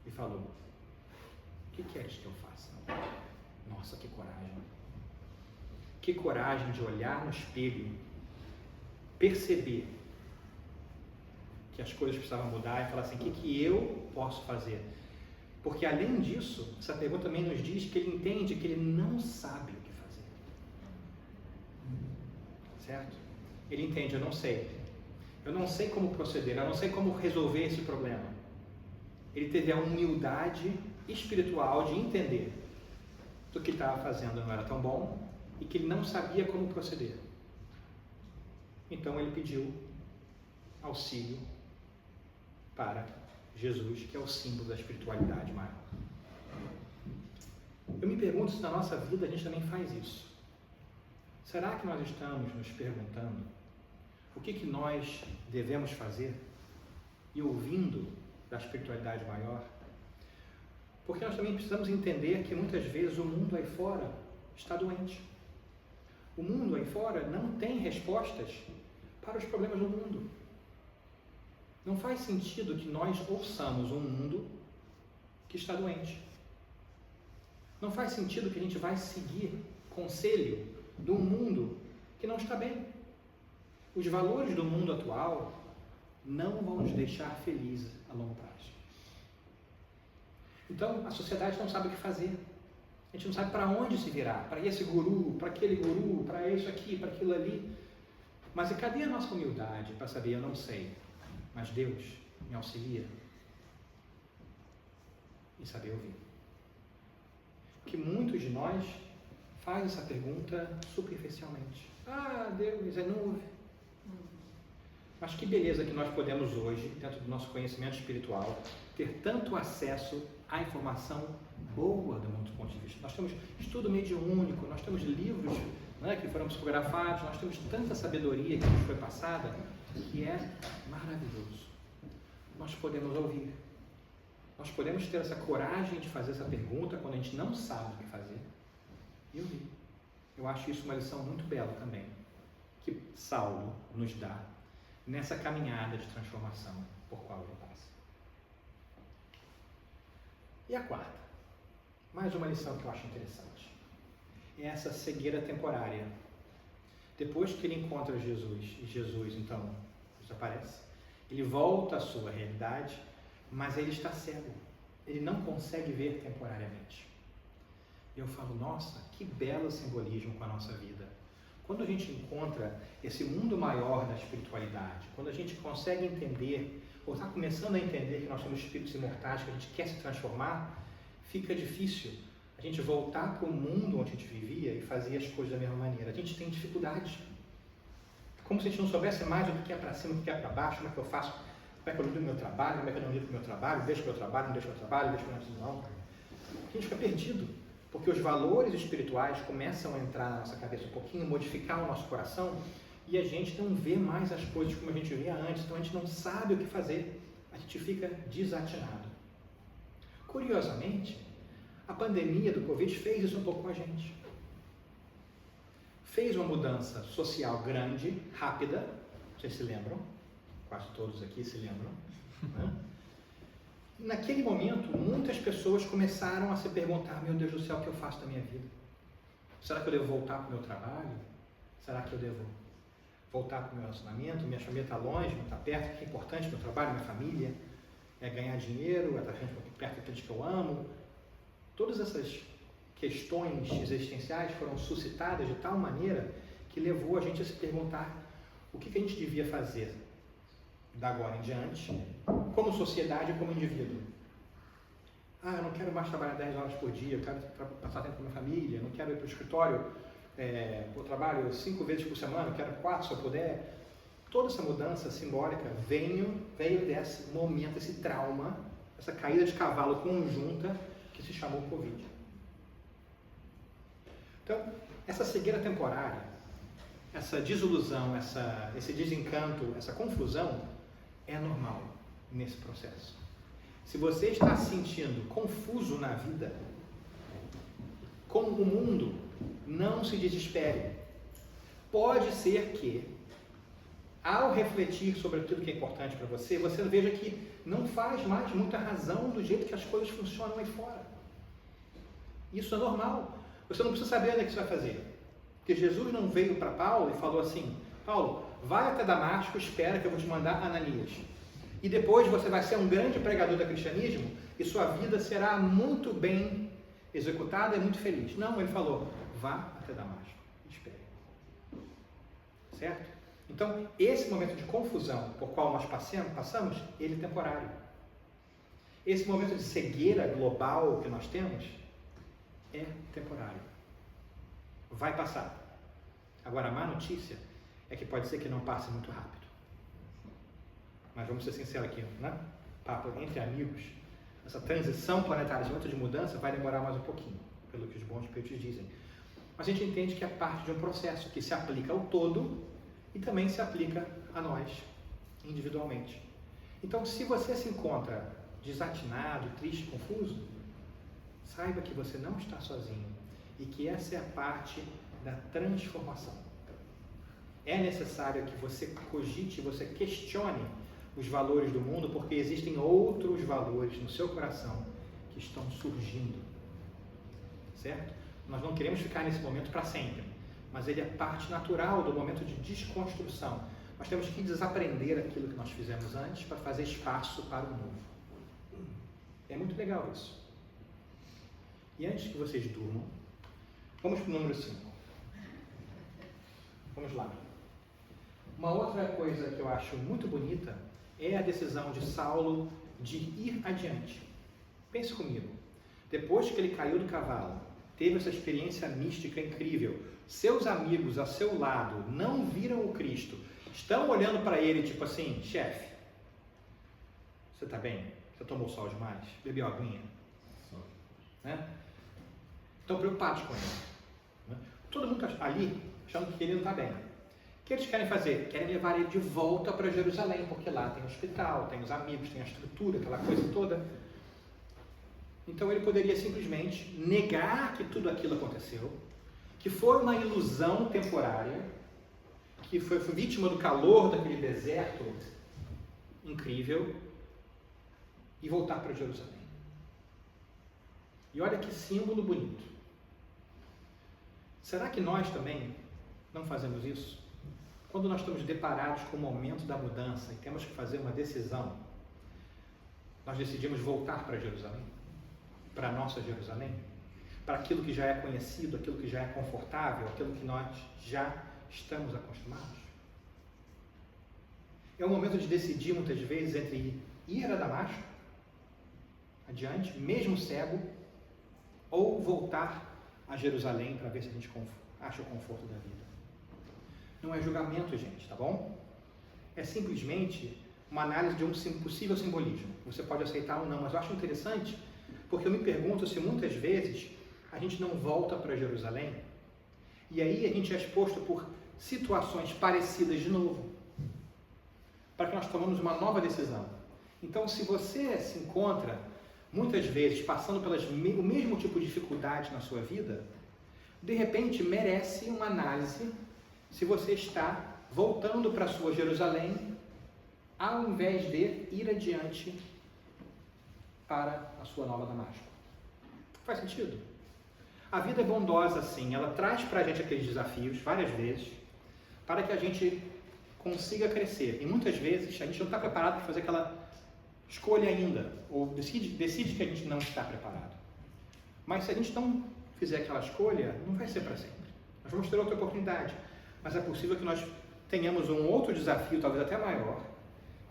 e falou, o que queres que eu faça? Nossa, que coragem. Que coragem de olhar no espelho, perceber que as coisas precisavam mudar e falar assim, o que eu posso fazer? Porque além disso, essa pergunta também nos diz que ele entende que ele não sabe o que fazer. Certo? Ele entende, eu não sei como proceder, eu não sei como resolver esse problema. Ele teve a humildade espiritual de entender que o que ele estava fazendo não era tão bom e que ele não sabia como proceder. Então ele pediu auxílio para Jesus, que é o símbolo da espiritualidade maior. Eu me pergunto se na nossa vida a gente também faz isso. Será que nós estamos nos perguntando o que nós devemos fazer e ouvindo da espiritualidade maior, porque nós também precisamos entender que muitas vezes o mundo aí fora está doente. O mundo aí fora não tem respostas para os problemas do mundo. Não faz sentido que nós ouçamos um mundo que está doente. Não faz sentido que a gente vai seguir conselho de um mundo que não está bem. Os valores do mundo atual não vão nos deixar felizes a longo prazo. Então, a sociedade não sabe o que fazer. A gente não sabe para onde se virar, para esse guru, para aquele guru, para isso aqui, para aquilo ali. Mas e cadê a nossa humildade para saber, eu não sei, mas Deus me auxilia? E saber ouvir. Que muitos de nós fazem essa pergunta superficialmente. Ah, Deus, não ouve. Mas que beleza que nós podemos hoje, dentro do nosso conhecimento espiritual, ter tanto acesso à informação boa do nosso ponto de vista. Nós temos estudo mediúnico, nós temos livros, né, que foram psicografados, nós temos tanta sabedoria que nos foi passada, que é maravilhoso. Nós podemos ouvir. Nós podemos ter essa coragem de fazer essa pergunta quando a gente não sabe o que fazer e ouvir. Eu acho isso uma lição muito bela também, que Saulo nos dá nessa caminhada de transformação por qual ele passa. E a quarta, mais uma lição que eu acho interessante, é essa cegueira temporária. Depois que ele encontra Jesus, e Jesus então desaparece, ele volta à sua realidade, mas ele está cego, ele não consegue ver temporariamente. E eu falo, nossa, que belo simbolismo com a nossa vida. Quando a gente encontra esse mundo maior da espiritualidade, quando a gente consegue entender, ou está começando a entender que nós somos espíritos imortais, que a gente quer se transformar, fica difícil a gente voltar para o mundo onde a gente vivia e fazia as coisas da mesma maneira. A gente tem dificuldade. Como se a gente não soubesse mais o que é para cima, o que é para baixo, como é que eu faço, como é que eu lido com o meu trabalho, como é que eu não lido com o meu trabalho, deixo o meu trabalho, não deixo o meu trabalho, deixo o meu não. A gente fica perdido, porque os valores espirituais começam a entrar na nossa cabeça um pouquinho, modificar o nosso coração, e a gente não vê mais as coisas como a gente via antes, então a gente não sabe o que fazer, a gente fica desatinado. Curiosamente, a pandemia do Covid fez isso um pouco com a gente. Fez uma mudança social grande, rápida, vocês se lembram? Quase todos aqui se lembram. Né? Naquele momento, muitas pessoas começaram a se perguntar, meu Deus do céu, o que eu faço da minha vida? Será que eu devo voltar para o meu trabalho? Será que eu devo voltar para o meu relacionamento? Minha família está longe, não está perto, o que é importante, meu trabalho, minha família, é ganhar dinheiro, é estar perto daqueles que eu amo. Todas essas questões existenciais foram suscitadas de tal maneira que levou a gente a se perguntar o que a gente devia fazer da agora em diante, como sociedade e como indivíduo. Eu não quero mais trabalhar 10 horas por dia, eu quero passar tempo com a minha família, não quero ir para o escritório, eu trabalho 5 vezes por semana, eu quero 4 se eu puder. Toda essa mudança simbólica veio desse momento, esse trauma, essa caída de cavalo conjunta que se chamou Covid. Então, essa cegueira temporária, essa desilusão, esse desencanto, essa confusão é normal nesse processo. Se você está se sentindo confuso na vida, com o mundo, não se desespere. Pode ser que, ao refletir sobre aquilo que é importante para você, você veja que não faz mais muita razão do jeito que as coisas funcionam aí fora. Isso é normal. Você não precisa saber onde é que você vai fazer. Porque Jesus não veio para Paulo e falou assim, Paulo, vai até Damasco, espera que eu vou te mandar Ananias. E depois você vai ser um grande pregador do cristianismo e sua vida será muito bem executada e muito feliz. Não, ele falou, vá até Damasco, espere. Certo? Então, esse momento de confusão por qual nós passamos, ele é temporário. Esse momento de cegueira global que nós temos é temporário. Vai passar. Agora, a má notícia é que pode ser que não passe muito rápido. Mas vamos ser sinceros aqui, né? Papo entre amigos, essa transição planetária, esse momento de mudança vai demorar mais um pouquinho, pelo que os bons espíritos dizem. Mas a gente entende que é parte de um processo que se aplica ao todo e também se aplica a nós individualmente. Então, se você se encontra desatinado, triste, confuso, saiba que você não está sozinho e que essa é a parte da transformação. É necessário que você cogite, você questione os valores do mundo, porque existem outros valores no seu coração que estão surgindo. Certo? Nós não queremos ficar nesse momento para sempre, mas ele é parte natural do momento de desconstrução. Nós temos que desaprender aquilo que nós fizemos antes para fazer espaço para o novo. É muito legal isso. E antes que vocês durmam, vamos para o número 5. Vamos lá. Uma outra coisa que eu acho muito bonita é a decisão de Saulo de ir adiante. Pense comigo. Depois que ele caiu do cavalo, teve essa experiência mística incrível, seus amigos ao seu lado não viram o Cristo, estão olhando para ele tipo assim, chefe, você está bem? Você tomou sol demais? Bebeu aguinha? Né? Estão preocupados com ele. Né? Todo mundo ali achando que ele não está bem. O que eles querem fazer? Querem levar ele de volta para Jerusalém, porque lá tem o hospital, tem os amigos, tem a estrutura, aquela coisa toda. Então ele poderia simplesmente negar que tudo aquilo aconteceu, que foi uma ilusão temporária, que foi vítima do calor daquele deserto incrível, e voltar para Jerusalém. E olha que símbolo bonito. Será que nós também não fazemos isso? Quando nós estamos deparados com o momento da mudança e temos que fazer uma decisão, nós decidimos voltar para Jerusalém? Para a nossa Jerusalém? Para aquilo que já é conhecido, aquilo que já é confortável, aquilo que nós já estamos acostumados? É o momento de decidir muitas vezes entre ir a Damasco, adiante, mesmo cego, ou voltar a Jerusalém para ver se a gente acha o conforto da vida. Não é julgamento, gente, tá bom? É simplesmente uma análise de um possível simbolismo. Você pode aceitar ou não, mas eu acho interessante, porque eu me pergunto se muitas vezes a gente não volta para Jerusalém e aí a gente é exposto por situações parecidas de novo, para que nós tomemos uma nova decisão. Então, se você se encontra muitas vezes passando o mesmo tipo de dificuldade na sua vida, de repente merece uma análise se você está voltando para a sua Jerusalém ao invés de ir adiante para a sua nova Damasco. Faz sentido? A vida é bondosa sim, ela traz para a gente aqueles desafios várias vezes para que a gente consiga crescer. E muitas vezes a gente não está preparado para fazer aquela escolha ainda, ou decide que a gente não está preparado. Mas se a gente não fizer aquela escolha, não vai ser para sempre. Nós vamos ter outra oportunidade, mas é possível que nós tenhamos um outro desafio, talvez até maior,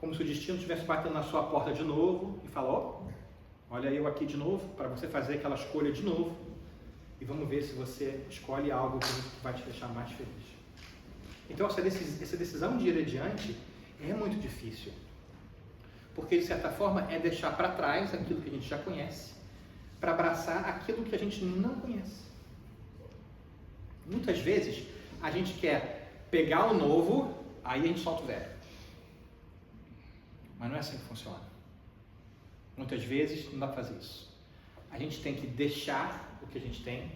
como se o destino estivesse batendo na sua porta de novo e falou, olha eu aqui de novo, para você fazer aquela escolha de novo, e vamos ver se você escolhe algo que vai te deixar mais feliz. Então essa decisão de ir adiante é muito difícil. Porque, de certa forma, é deixar para trás aquilo que a gente já conhece, para abraçar aquilo que a gente não conhece. Muitas vezes, a gente quer pegar o novo, aí a gente solta o velho. Mas não é assim que funciona. Muitas vezes, não dá para fazer isso. A gente tem que deixar o que a gente tem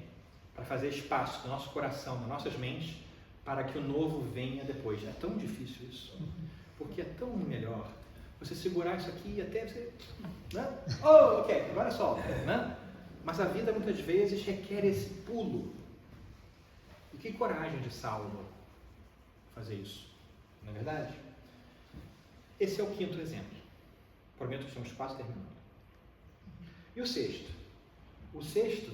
para fazer espaço no nosso coração, nas nossas mentes, para que o novo venha depois. É tão difícil isso, porque é tão melhor você segurar isso aqui e até você... Né? Oh, ok, agora solta. Né? Mas a vida muitas vezes requer esse pulo. E que coragem de Saulo fazer isso, não é verdade? Esse é o 5º exemplo. Prometo que estamos quase terminando. E o 6º? O 6º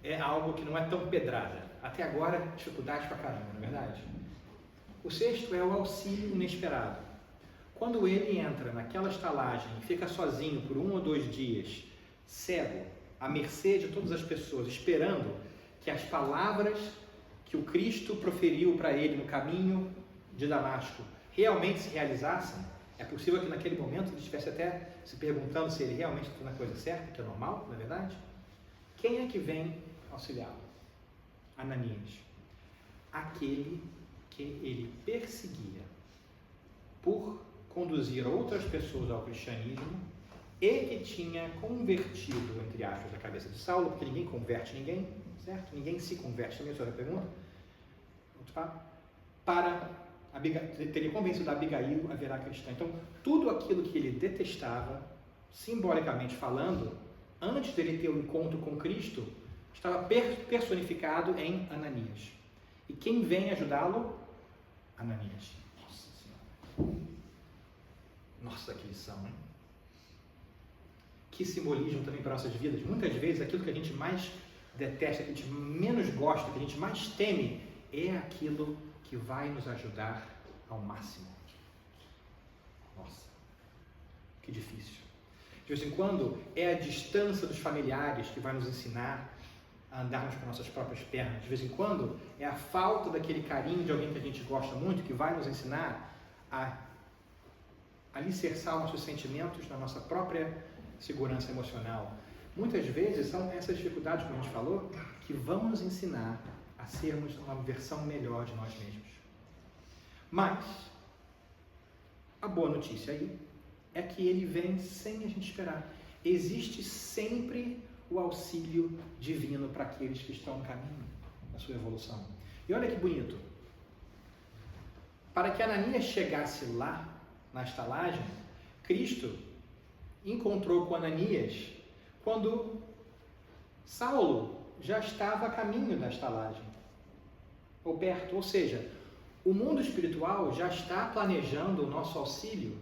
é algo que não é tão pedrada. Até agora, dificuldade pra caramba, não é verdade? O 6º é o auxílio inesperado. Quando ele entra naquela estalagem e fica sozinho por 1 ou 2 dias, cego, à mercê de todas as pessoas, esperando que as palavras que o Cristo proferiu para ele no caminho de Damasco realmente se realizassem, é possível que naquele momento ele estivesse até se perguntando se ele realmente está na coisa certa, que é normal, não é verdade? Quem é que vem auxiliá-lo? Ananias. Aquele que ele perseguia. por conduzir outras pessoas ao cristianismo e que tinha convertido, entre aspas, a cabeça de Saulo, porque ninguém converte ninguém, certo? Ninguém se converte, também é a sua pergunta. Teria convencido a Abigail a virar cristã. Então, tudo aquilo que ele detestava, simbolicamente falando, antes dele ter o encontro com Cristo, estava personificado em Ananias. E quem vem ajudá-lo? Ananias. Nossa Senhora. Nossa, que lição, hein? Que simbolismo também para nossas vidas. Muitas vezes aquilo que a gente mais detesta, que a gente menos gosta, que a gente mais teme, é aquilo que vai nos ajudar ao máximo. Nossa, que difícil. De vez em quando é a distância dos familiares que vai nos ensinar a andarmos com nossas próprias pernas. De vez em quando é a falta daquele carinho de alguém que a gente gosta muito que vai nos ensinar a alicerçar nossos sentimentos na nossa própria segurança emocional. Muitas vezes são essas dificuldades, como a gente falou, que vão nos ensinar a sermos uma versão melhor de nós mesmos. Mas a boa notícia aí é que ele vem sem a gente esperar. Existe sempre o auxílio divino para aqueles que estão no caminho da sua evolução. E olha que bonito. Para que Ananias chegasse lá, na estalagem, Cristo encontrou com Ananias quando Saulo já estava a caminho da estalagem, ou perto. Ou seja, o mundo espiritual já está planejando o nosso auxílio,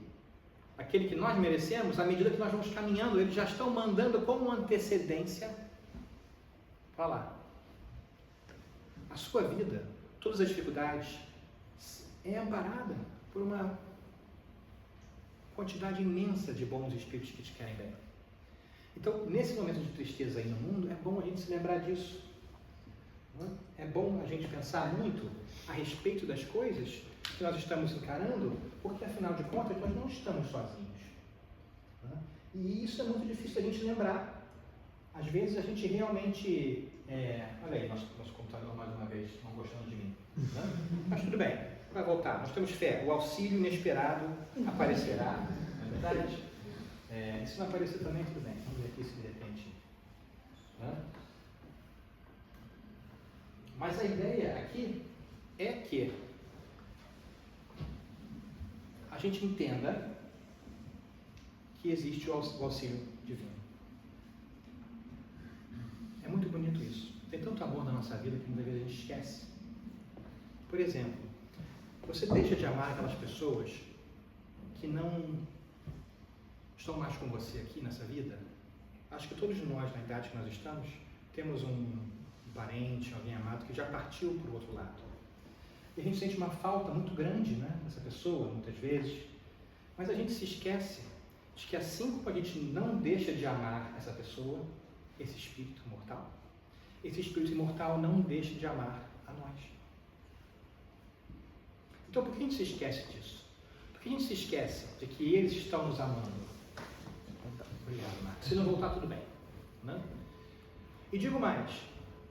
aquele que nós merecemos, à medida que nós vamos caminhando. Eles já estão mandando como antecedência para lá. A sua vida, todas as dificuldades, é amparada por uma quantidade imensa de bons espíritos que te querem bem. Então, nesse momento de tristeza aí no mundo, é bom a gente se lembrar disso. É bom a gente pensar muito a respeito das coisas que nós estamos encarando, porque afinal de contas nós não estamos sozinhos. E isso é muito difícil a gente lembrar. Às vezes a gente realmente... olha aí, nosso computador mais uma vez não gostando de mim. Mas tudo bem, vai voltar. Nós temos fé. O auxílio inesperado aparecerá. Não é verdade? E se não aparecer também, tudo bem. Vamos ver aqui se de repente... Mas a ideia aqui é que a gente entenda que existe o auxílio divino. É muito bonito isso. Tem tanto amor na nossa vida que muitas vezes a gente esquece. Por exemplo, você deixa de amar aquelas pessoas que não estão mais com você aqui nessa vida? Acho que todos nós, na idade que nós estamos, temos um parente, alguém amado que já partiu para o outro lado. E a gente sente uma falta muito grande, né, dessa pessoa, muitas vezes. Mas a gente se esquece de que assim como a gente não deixa de amar essa pessoa, esse espírito imortal, esse espírito imortal não deixa de amar a nós. Então, por que a gente se esquece disso? Por que a gente se esquece de que eles estão nos amando? Obrigado, Marcos. Se não voltar, tudo bem. Né? E digo mais,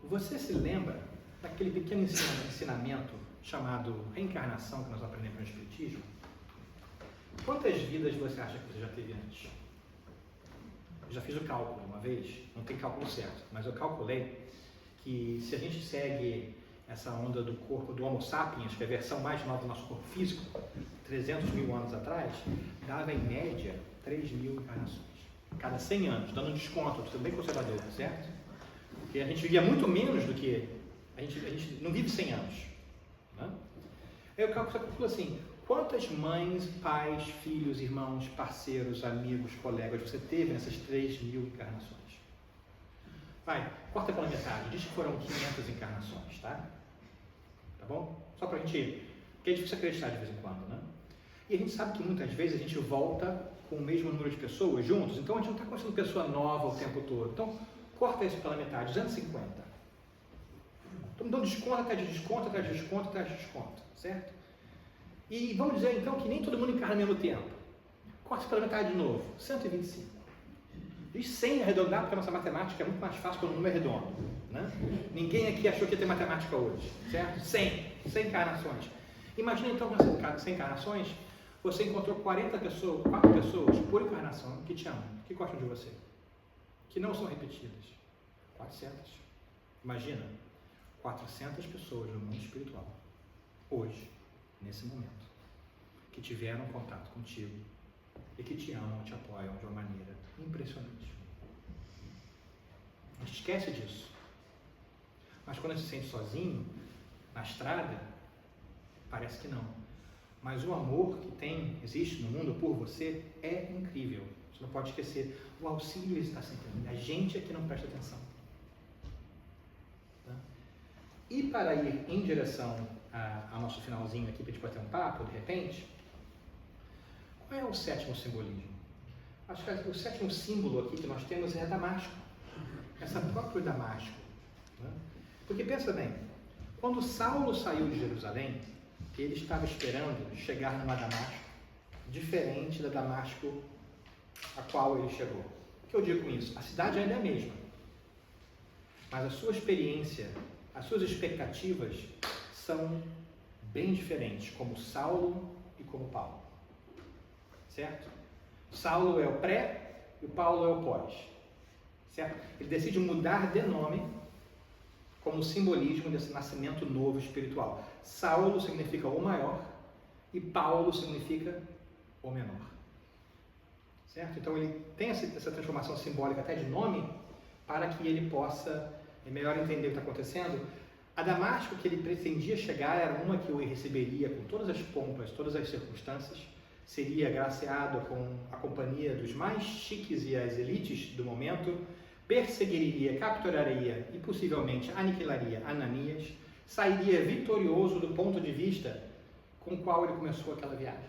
você se lembra daquele pequeno ensinamento chamado reencarnação que nós aprendemos no Espiritismo? Quantas vidas você acha que você já teve antes? Eu já fiz o cálculo uma vez, não tem cálculo certo, mas eu calculei que se a gente segue essa onda do corpo do Homo sapiens, que é a versão mais nova do nosso corpo físico, 300 mil anos atrás, dava em média 3 mil encarnações. Cada 100 anos, dando um desconto, tudo bem conservador, certo? Porque a gente vivia muito menos do que... A gente não vive 100 anos. Né? Aí eu calculo assim, quantas mães, pais, filhos, irmãos, parceiros, amigos, colegas você teve nessas 3 mil encarnações? Vai, corta pela metade, diz que foram 500 encarnações, tá? Tá bom? Só pra gente... Porque é difícil acreditar de vez em quando, né? E a gente sabe que muitas vezes a gente volta com o mesmo número de pessoas juntos, então a gente não está conhecendo pessoa nova o tempo todo. Então, corta isso pela metade, 250. Estamos dando desconto atrás de desconto, atrás de desconto, atrás de desconto, certo? E vamos dizer então que nem todo mundo encarna ao mesmo tempo. Corta pela metade de novo, 125. Diz 100 arredondar, porque a nossa matemática é muito mais fácil quando o número é redondo. Né? Ninguém aqui achou que ia ter matemática hoje, certo? 100 encarnações. Imagina então, com essas 100 encarnações, Você encontrou 4 pessoas por encarnação que te amam, que gostam de você, que não são repetidas. 400. Imagina, 400 pessoas no mundo espiritual, hoje, nesse momento, que tiveram contato contigo e que te amam, te apoiam de uma maneira impressionante. Não esquece disso. Mas quando se sente sozinho, na estrada, parece que não. Mas o amor que existe no mundo por você é incrível. Você não pode esquecer. O auxílio está sempre ali. A gente é que não presta atenção. Tá? E para ir em direção ao nosso finalzinho aqui, para a gente bater um papo, de repente, qual é o 7º simbolismo? Acho que o 7º símbolo aqui que nós temos é Damasco. Essa própria Damasco. Né? Porque pensa bem, quando Saulo saiu de Jerusalém, ele estava esperando chegar numa Damasco diferente da Damasco a qual ele chegou. O que eu digo com isso? A cidade ainda é a mesma, mas a sua experiência, as suas expectativas são bem diferentes, como Saulo e como Paulo. Certo? Saulo é o pré e o Paulo é o pós. Certo? Ele decide mudar de nome como simbolismo desse nascimento novo espiritual. Saulo significa o maior e Paulo significa o menor. Certo? Então ele tem essa transformação simbólica até de nome para que ele possa melhor entender o que está acontecendo. A Damasco que ele pretendia chegar era uma que o receberia com todas as pompas, todas as circunstâncias, seria agraciado com a companhia dos mais chiques e as elites do momento, perseguiria, capturaria e possivelmente aniquilaria Ananias, sairia vitorioso do ponto de vista com o qual ele começou aquela viagem.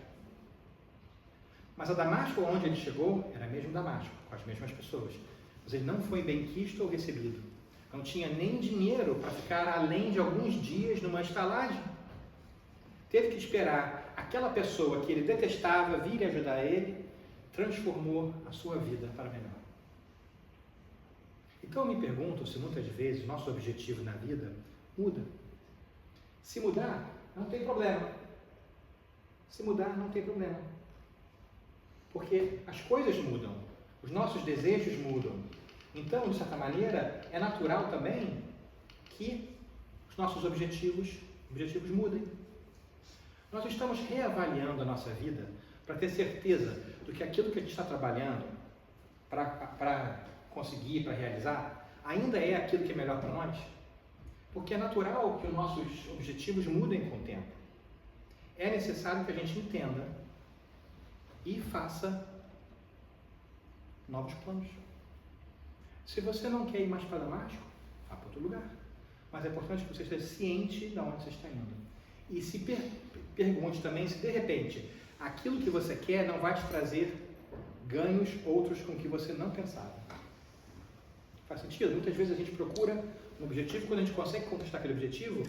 Mas a Damasco onde ele chegou era mesmo Damasco, com as mesmas pessoas. Mas ele não foi bem quisto ou recebido. Não tinha nem dinheiro para ficar além de alguns dias numa estalagem. Teve que esperar aquela pessoa que ele detestava vir ajudar ele, transformou a sua vida para melhor. Então eu me pergunto se muitas vezes nosso objetivo na vida muda. Se mudar, não tem problema. Se mudar, não tem problema. Porque as coisas mudam, os nossos desejos mudam. Então, de certa maneira, é natural também que os nossos objetivos mudem. Nós estamos reavaliando a nossa vida para ter certeza do que aquilo que a gente está trabalhando para conseguir, para realizar, ainda é aquilo que é melhor para nós? Porque é natural que os nossos objetivos mudem com o tempo. É necessário que a gente entenda e faça novos planos. Se você não quer ir mais para Damasco, vá para outro lugar. Mas é importante que você esteja ciente de onde você está indo. E se pergunte também se de repente aquilo que você quer não vai te trazer ganhos outros com que você não pensava. Faz sentido? Muitas vezes a gente procura um objetivo, quando a gente consegue conquistar aquele objetivo,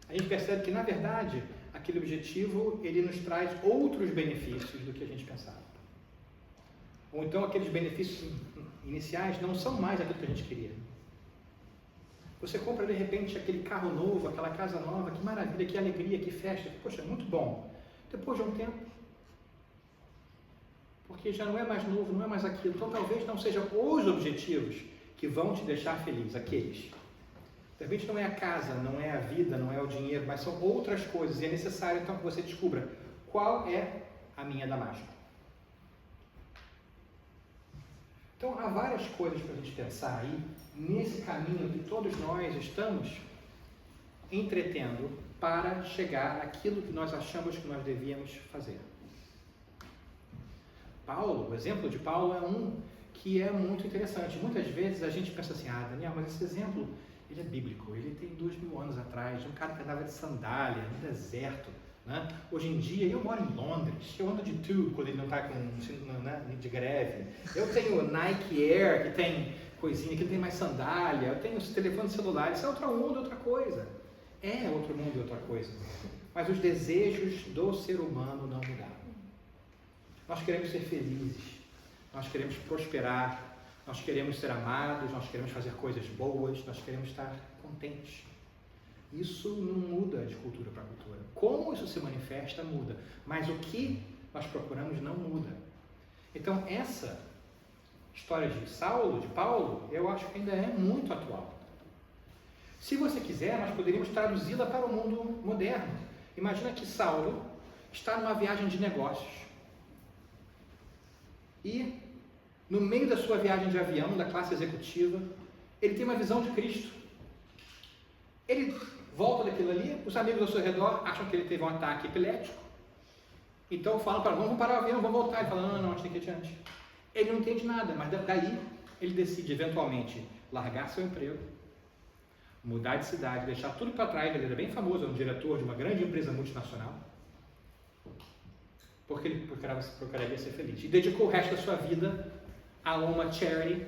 a gente percebe que na verdade aquele objetivo ele nos traz outros benefícios do que a gente pensava. Ou então aqueles benefícios iniciais não são mais aquilo que a gente queria. Você compra de repente aquele carro novo, aquela casa nova, que maravilha, que alegria, que festa, poxa, muito bom. Depois de um tempo, porque já não é mais novo, não é mais aquilo, então talvez não sejam os objetivos que vão te deixar feliz, aqueles. De repente não é a casa, não é a vida, não é o dinheiro, mas são outras coisas, e é necessário então que você descubra qual é a minha Damasco. Então há várias coisas para a gente pensar aí, nesse caminho que todos nós estamos entretendo para chegar àquilo que nós achamos que nós devíamos fazer. Paulo, o exemplo de Paulo é um que é muito interessante. Muitas vezes a gente pensa assim, Daniel, mas esse exemplo, ele é bíblico, ele tem 2000 anos atrás, de um cara que andava de sandália no deserto, né? Hoje em dia, eu moro em Londres, eu ando de tube quando ele não está de greve, eu tenho Nike Air, que tem coisinha, que não tem mais sandália, eu tenho telefone celular, isso é outro mundo, outra coisa. É outro mundo e outra coisa. Mas os desejos do ser humano não mudaram. Nós queremos ser felizes, nós queremos prosperar, nós queremos ser amados, nós queremos fazer coisas boas, nós queremos estar contentes. Isso não muda de cultura para cultura. Como isso se manifesta, muda. Mas o que nós procuramos não muda. Então, essa história de Saulo, de Paulo, eu acho que ainda é muito atual. Se você quiser, nós poderíamos traduzi-la para o mundo moderno. Imagina que Saulo está numa viagem de negócios e, no meio da sua viagem de avião, da classe executiva, ele tem uma visão de Cristo. Ele volta daquilo ali, os amigos ao seu redor acham que ele teve um ataque epilético, então falam para ele, vamos parar o avião, vamos voltar. Ele fala, não, a gente tem que ir adiante. Ele não entende nada, mas daí ele decide eventualmente largar seu emprego, mudar de cidade, deixar tudo para trás. Ele era bem famoso, era um diretor de uma grande empresa multinacional, porque ele procuraria ser feliz. E dedicou o resto da sua vida a uma charity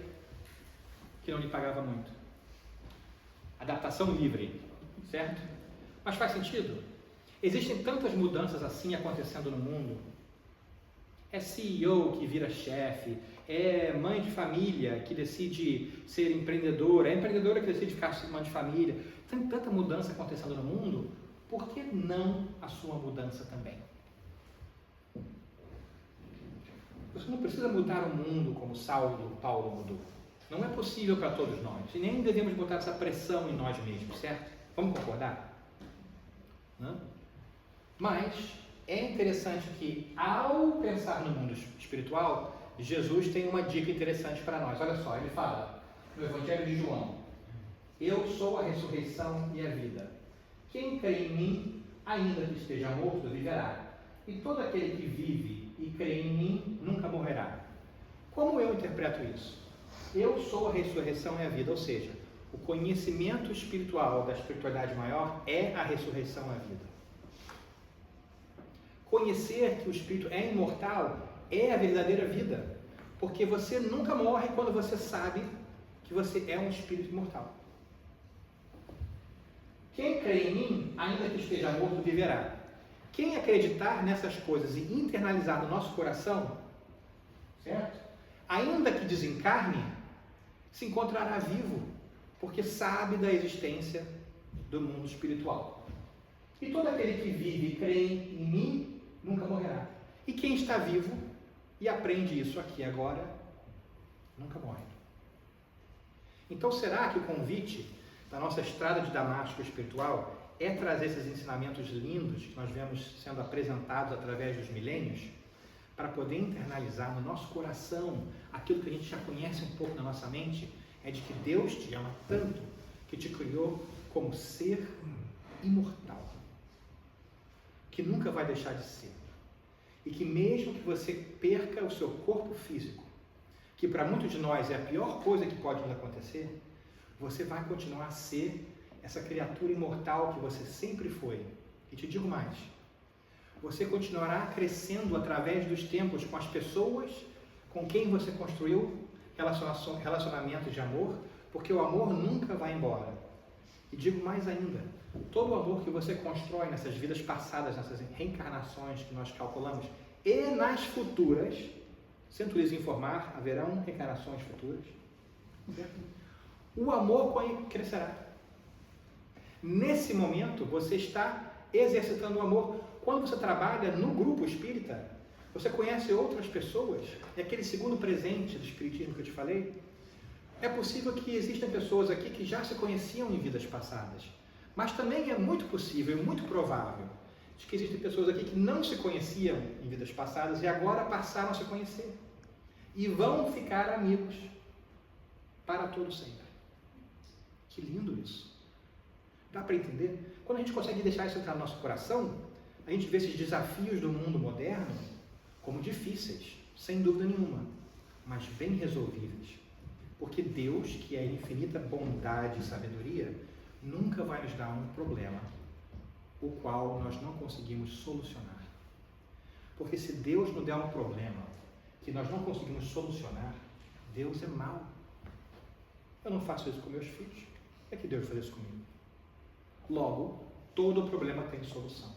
que não lhe pagava muito. Adaptação livre, certo? Mas faz sentido? Existem tantas mudanças assim acontecendo no mundo. É CEO que vira chefe, é mãe de família que decide ser empreendedora, é empreendedora que decide ficar mãe de família. Tem tanta mudança acontecendo no mundo, por que não a sua mudança também? Você não precisa mudar o mundo como Paulo mudou. Não é possível para todos nós. E nem devemos botar essa pressão em nós mesmos, certo? Vamos concordar? Não? Mas é interessante que, ao pensar no mundo espiritual, Jesus tem uma dica interessante para nós. Olha só, ele fala no Evangelho de João: eu sou a ressurreição e a vida. Quem crê em mim, ainda que esteja morto, viverá. E todo aquele que vive e crê em mim, nunca morrerá. Como eu interpreto isso? Eu sou a ressurreição e a vida, ou seja, o conhecimento espiritual da espiritualidade maior é a ressurreição e a vida. Conhecer que o Espírito é imortal é a verdadeira vida, porque você nunca morre quando você sabe que você é um Espírito imortal. Quem crê em mim, ainda que esteja morto, viverá. Quem acreditar nessas coisas e internalizar no nosso coração, certo? Ainda que desencarne, se encontrará vivo, porque sabe da existência do mundo espiritual. E todo aquele que vive e crê em mim, nunca morrerá. E quem está vivo e aprende isso aqui agora, nunca morre. Então, será que o convite da nossa estrada de Damasco espiritual é trazer esses ensinamentos lindos que nós vemos sendo apresentados através dos milênios, para poder internalizar no nosso coração aquilo que a gente já conhece um pouco na nossa mente, é de que Deus te ama tanto que te criou como ser imortal, que nunca vai deixar de ser, e que mesmo que você perca o seu corpo físico, que para muitos de nós é a pior coisa que pode nos acontecer, você vai continuar a ser essa criatura imortal que você sempre foi. E te digo mais, você continuará crescendo através dos tempos com as pessoas com quem você construiu relacionamentos de amor, porque o amor nunca vai embora. E digo mais ainda, todo o amor que você constrói nessas vidas passadas, nessas reencarnações que nós calculamos, e nas futuras, sinto lhes informar, haverão reencarnações futuras, certo? O amor crescerá. Nesse momento, você está exercitando o amor. Quando você trabalha no grupo espírita, você conhece outras pessoas, é aquele segundo presente do espiritismo que eu te falei. É possível que existam pessoas aqui que já se conheciam em vidas passadas, mas também é muito possível, muito provável, de que existem pessoas aqui que não se conheciam em vidas passadas e agora passaram a se conhecer e vão ficar amigos para todo sempre. Que lindo isso! Dá para entender? Quando a gente consegue deixar isso entrar no nosso coração, a gente vê esses desafios do mundo moderno como difíceis, sem dúvida nenhuma, mas bem resolvíveis. Porque Deus, que é infinita bondade e sabedoria, nunca vai nos dar um problema, o qual nós não conseguimos solucionar. Porque se Deus nos der um problema que nós não conseguimos solucionar, Deus é mau. Eu não faço isso com meus filhos. É que Deus faz isso comigo. Logo, todo problema tem solução.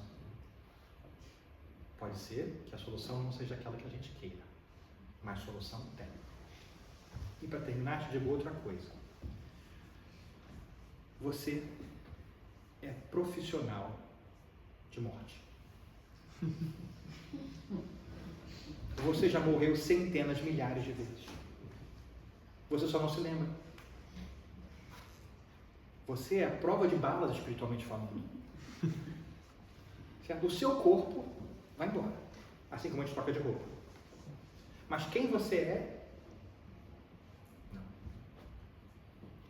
Pode ser que a solução não seja aquela que a gente queira, mas solução tem. E para terminar, te digo outra coisa. Você é profissional de morte. Você já morreu centenas, milhares de vezes. Você só não se lembra. Você é a prova de balas, espiritualmente falando. Certo? O seu corpo vai embora, assim como a gente troca de roupa. Mas quem você é, não.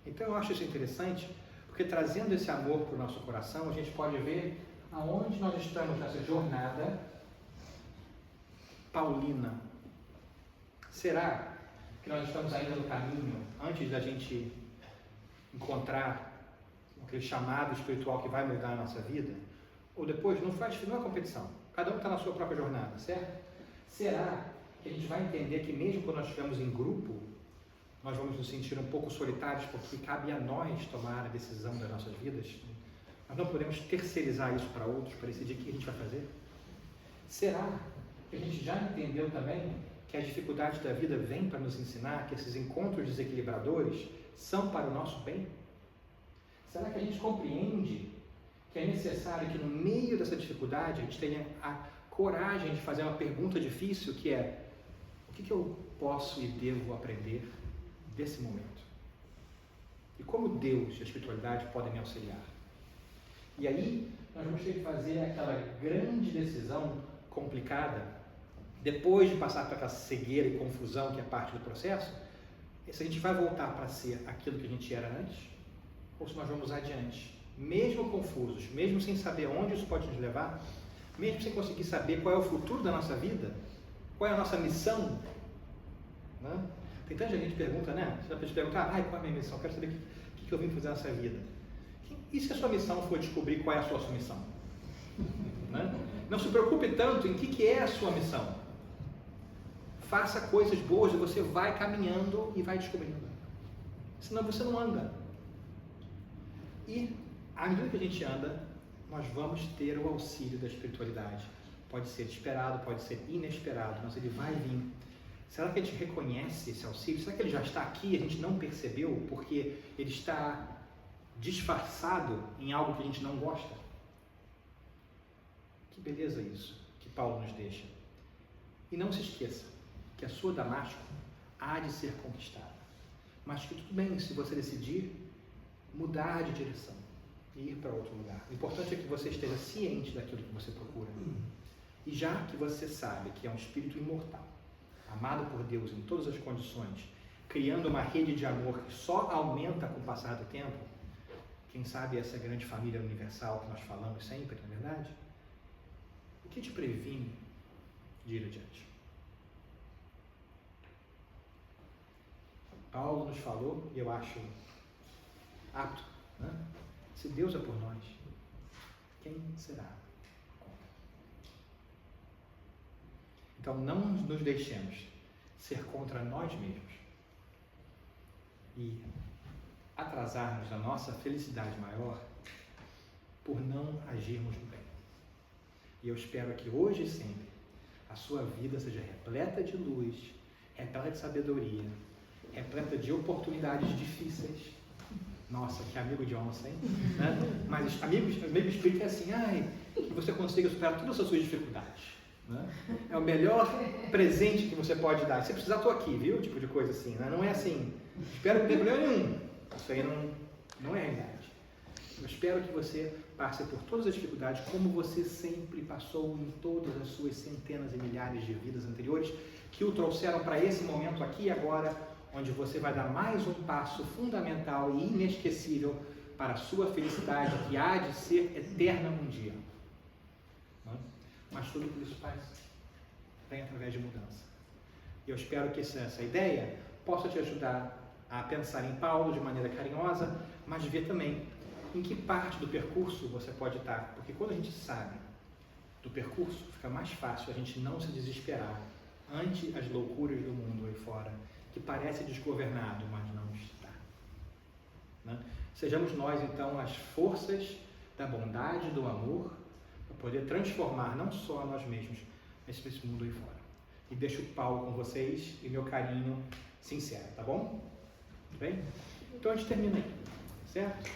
Então eu acho isso interessante, porque trazendo esse amor para o nosso coração, a gente pode ver aonde nós estamos nessa jornada paulina. Será que nós estamos ainda no caminho, antes da gente encontrar aquele chamado espiritual que vai mudar a nossa vida? Ou depois? Não é competição. Cada um está na sua própria jornada, certo? Será que a gente vai entender que mesmo quando nós estivermos em grupo, nós vamos nos sentir um pouco solitários, porque cabe a nós tomar a decisão das nossas vidas? Nós não podemos terceirizar isso para outros, para decidir o que a gente vai fazer? Será que a gente já entendeu também que as dificuldades da vida vêm para nos ensinar que esses encontros desequilibradores são para o nosso bem? Será que a gente compreende que é necessário que no meio dessa dificuldade a gente tenha a coragem de fazer uma pergunta difícil, que é: o que eu posso e devo aprender desse momento? E como Deus e a espiritualidade podem me auxiliar? E aí nós vamos ter que fazer aquela grande decisão complicada, depois de passar por aquela cegueira e confusão que é parte do processo, se a gente vai voltar para ser aquilo que a gente era antes, ou se nós vamos adiante, mesmo confusos, mesmo sem saber onde isso pode nos levar, mesmo sem conseguir saber qual é o futuro da nossa vida, qual é a nossa missão, né? Tem tanta gente que pergunta, né? Você vai perguntar: qual é a minha missão? Eu quero saber o que eu vim fazer nessa vida. E se a sua missão for descobrir qual é a sua missão? Né? Não se preocupe tanto em que é a sua missão. Faça coisas boas e você vai caminhando e vai descobrindo. Senão você não anda. E à medida que a gente anda, nós vamos ter o auxílio da espiritualidade. Pode ser esperado, pode ser inesperado, mas ele vai vir. Será que a gente reconhece esse auxílio? Será que ele já está aqui e a gente não percebeu porque ele está disfarçado em algo que a gente não gosta? Que beleza isso que Paulo nos deixa. E não se esqueça que a sua Damasco há de ser conquistada, mas que tudo bem se você decidir mudar de direção e ir para outro lugar. O importante é que você esteja ciente daquilo que você procura. E já que você sabe que é um espírito imortal, amado por Deus em todas as condições, criando uma rede de amor que só aumenta com o passar do tempo, quem sabe essa grande família universal que nós falamos sempre, não é verdade? O que te previne de ir adiante? Paulo nos falou, e eu acho apto, né? Se Deus é por nós, quem será contra? Então não nos deixemos ser contra nós mesmos e atrasarmos a nossa felicidade maior por não agirmos no bem. E eu espero que hoje e sempre a sua vida seja repleta de luz, repleta de sabedoria, repleta de oportunidades difíceis. Nossa, que amigo de onça, hein? Né? Mas amigo espírito é assim: que você consiga superar todas as suas dificuldades. Né? É o melhor presente que você pode dar. Se precisar, estou aqui, viu? Tipo de coisa assim. Né? Não é assim: espero que não tenha problema nenhum. Isso aí não é realidade. Eu espero que você passe por todas as dificuldades como você sempre passou em todas as suas centenas e milhares de vidas anteriores, que o trouxeram para esse momento aqui e agora, onde você vai dar mais um passo fundamental e inesquecível para a sua felicidade, que há de ser eterna um dia. Mas tudo que isso faz vem através de mudança. E eu espero que essa ideia possa te ajudar a pensar em Paulo de maneira carinhosa, mas ver também em que parte do percurso você pode estar. Porque quando a gente sabe do percurso, fica mais fácil a gente não se desesperar ante as loucuras do mundo aí fora, que parece desgovernado, mas não está. Né? Sejamos nós, então, as forças da bondade, do amor, para poder transformar não só a nós mesmos, mas esse mundo aí fora. E deixo o Paulo com vocês e meu carinho sincero, tá bom? Tudo bem? Então a gente termina aí, certo?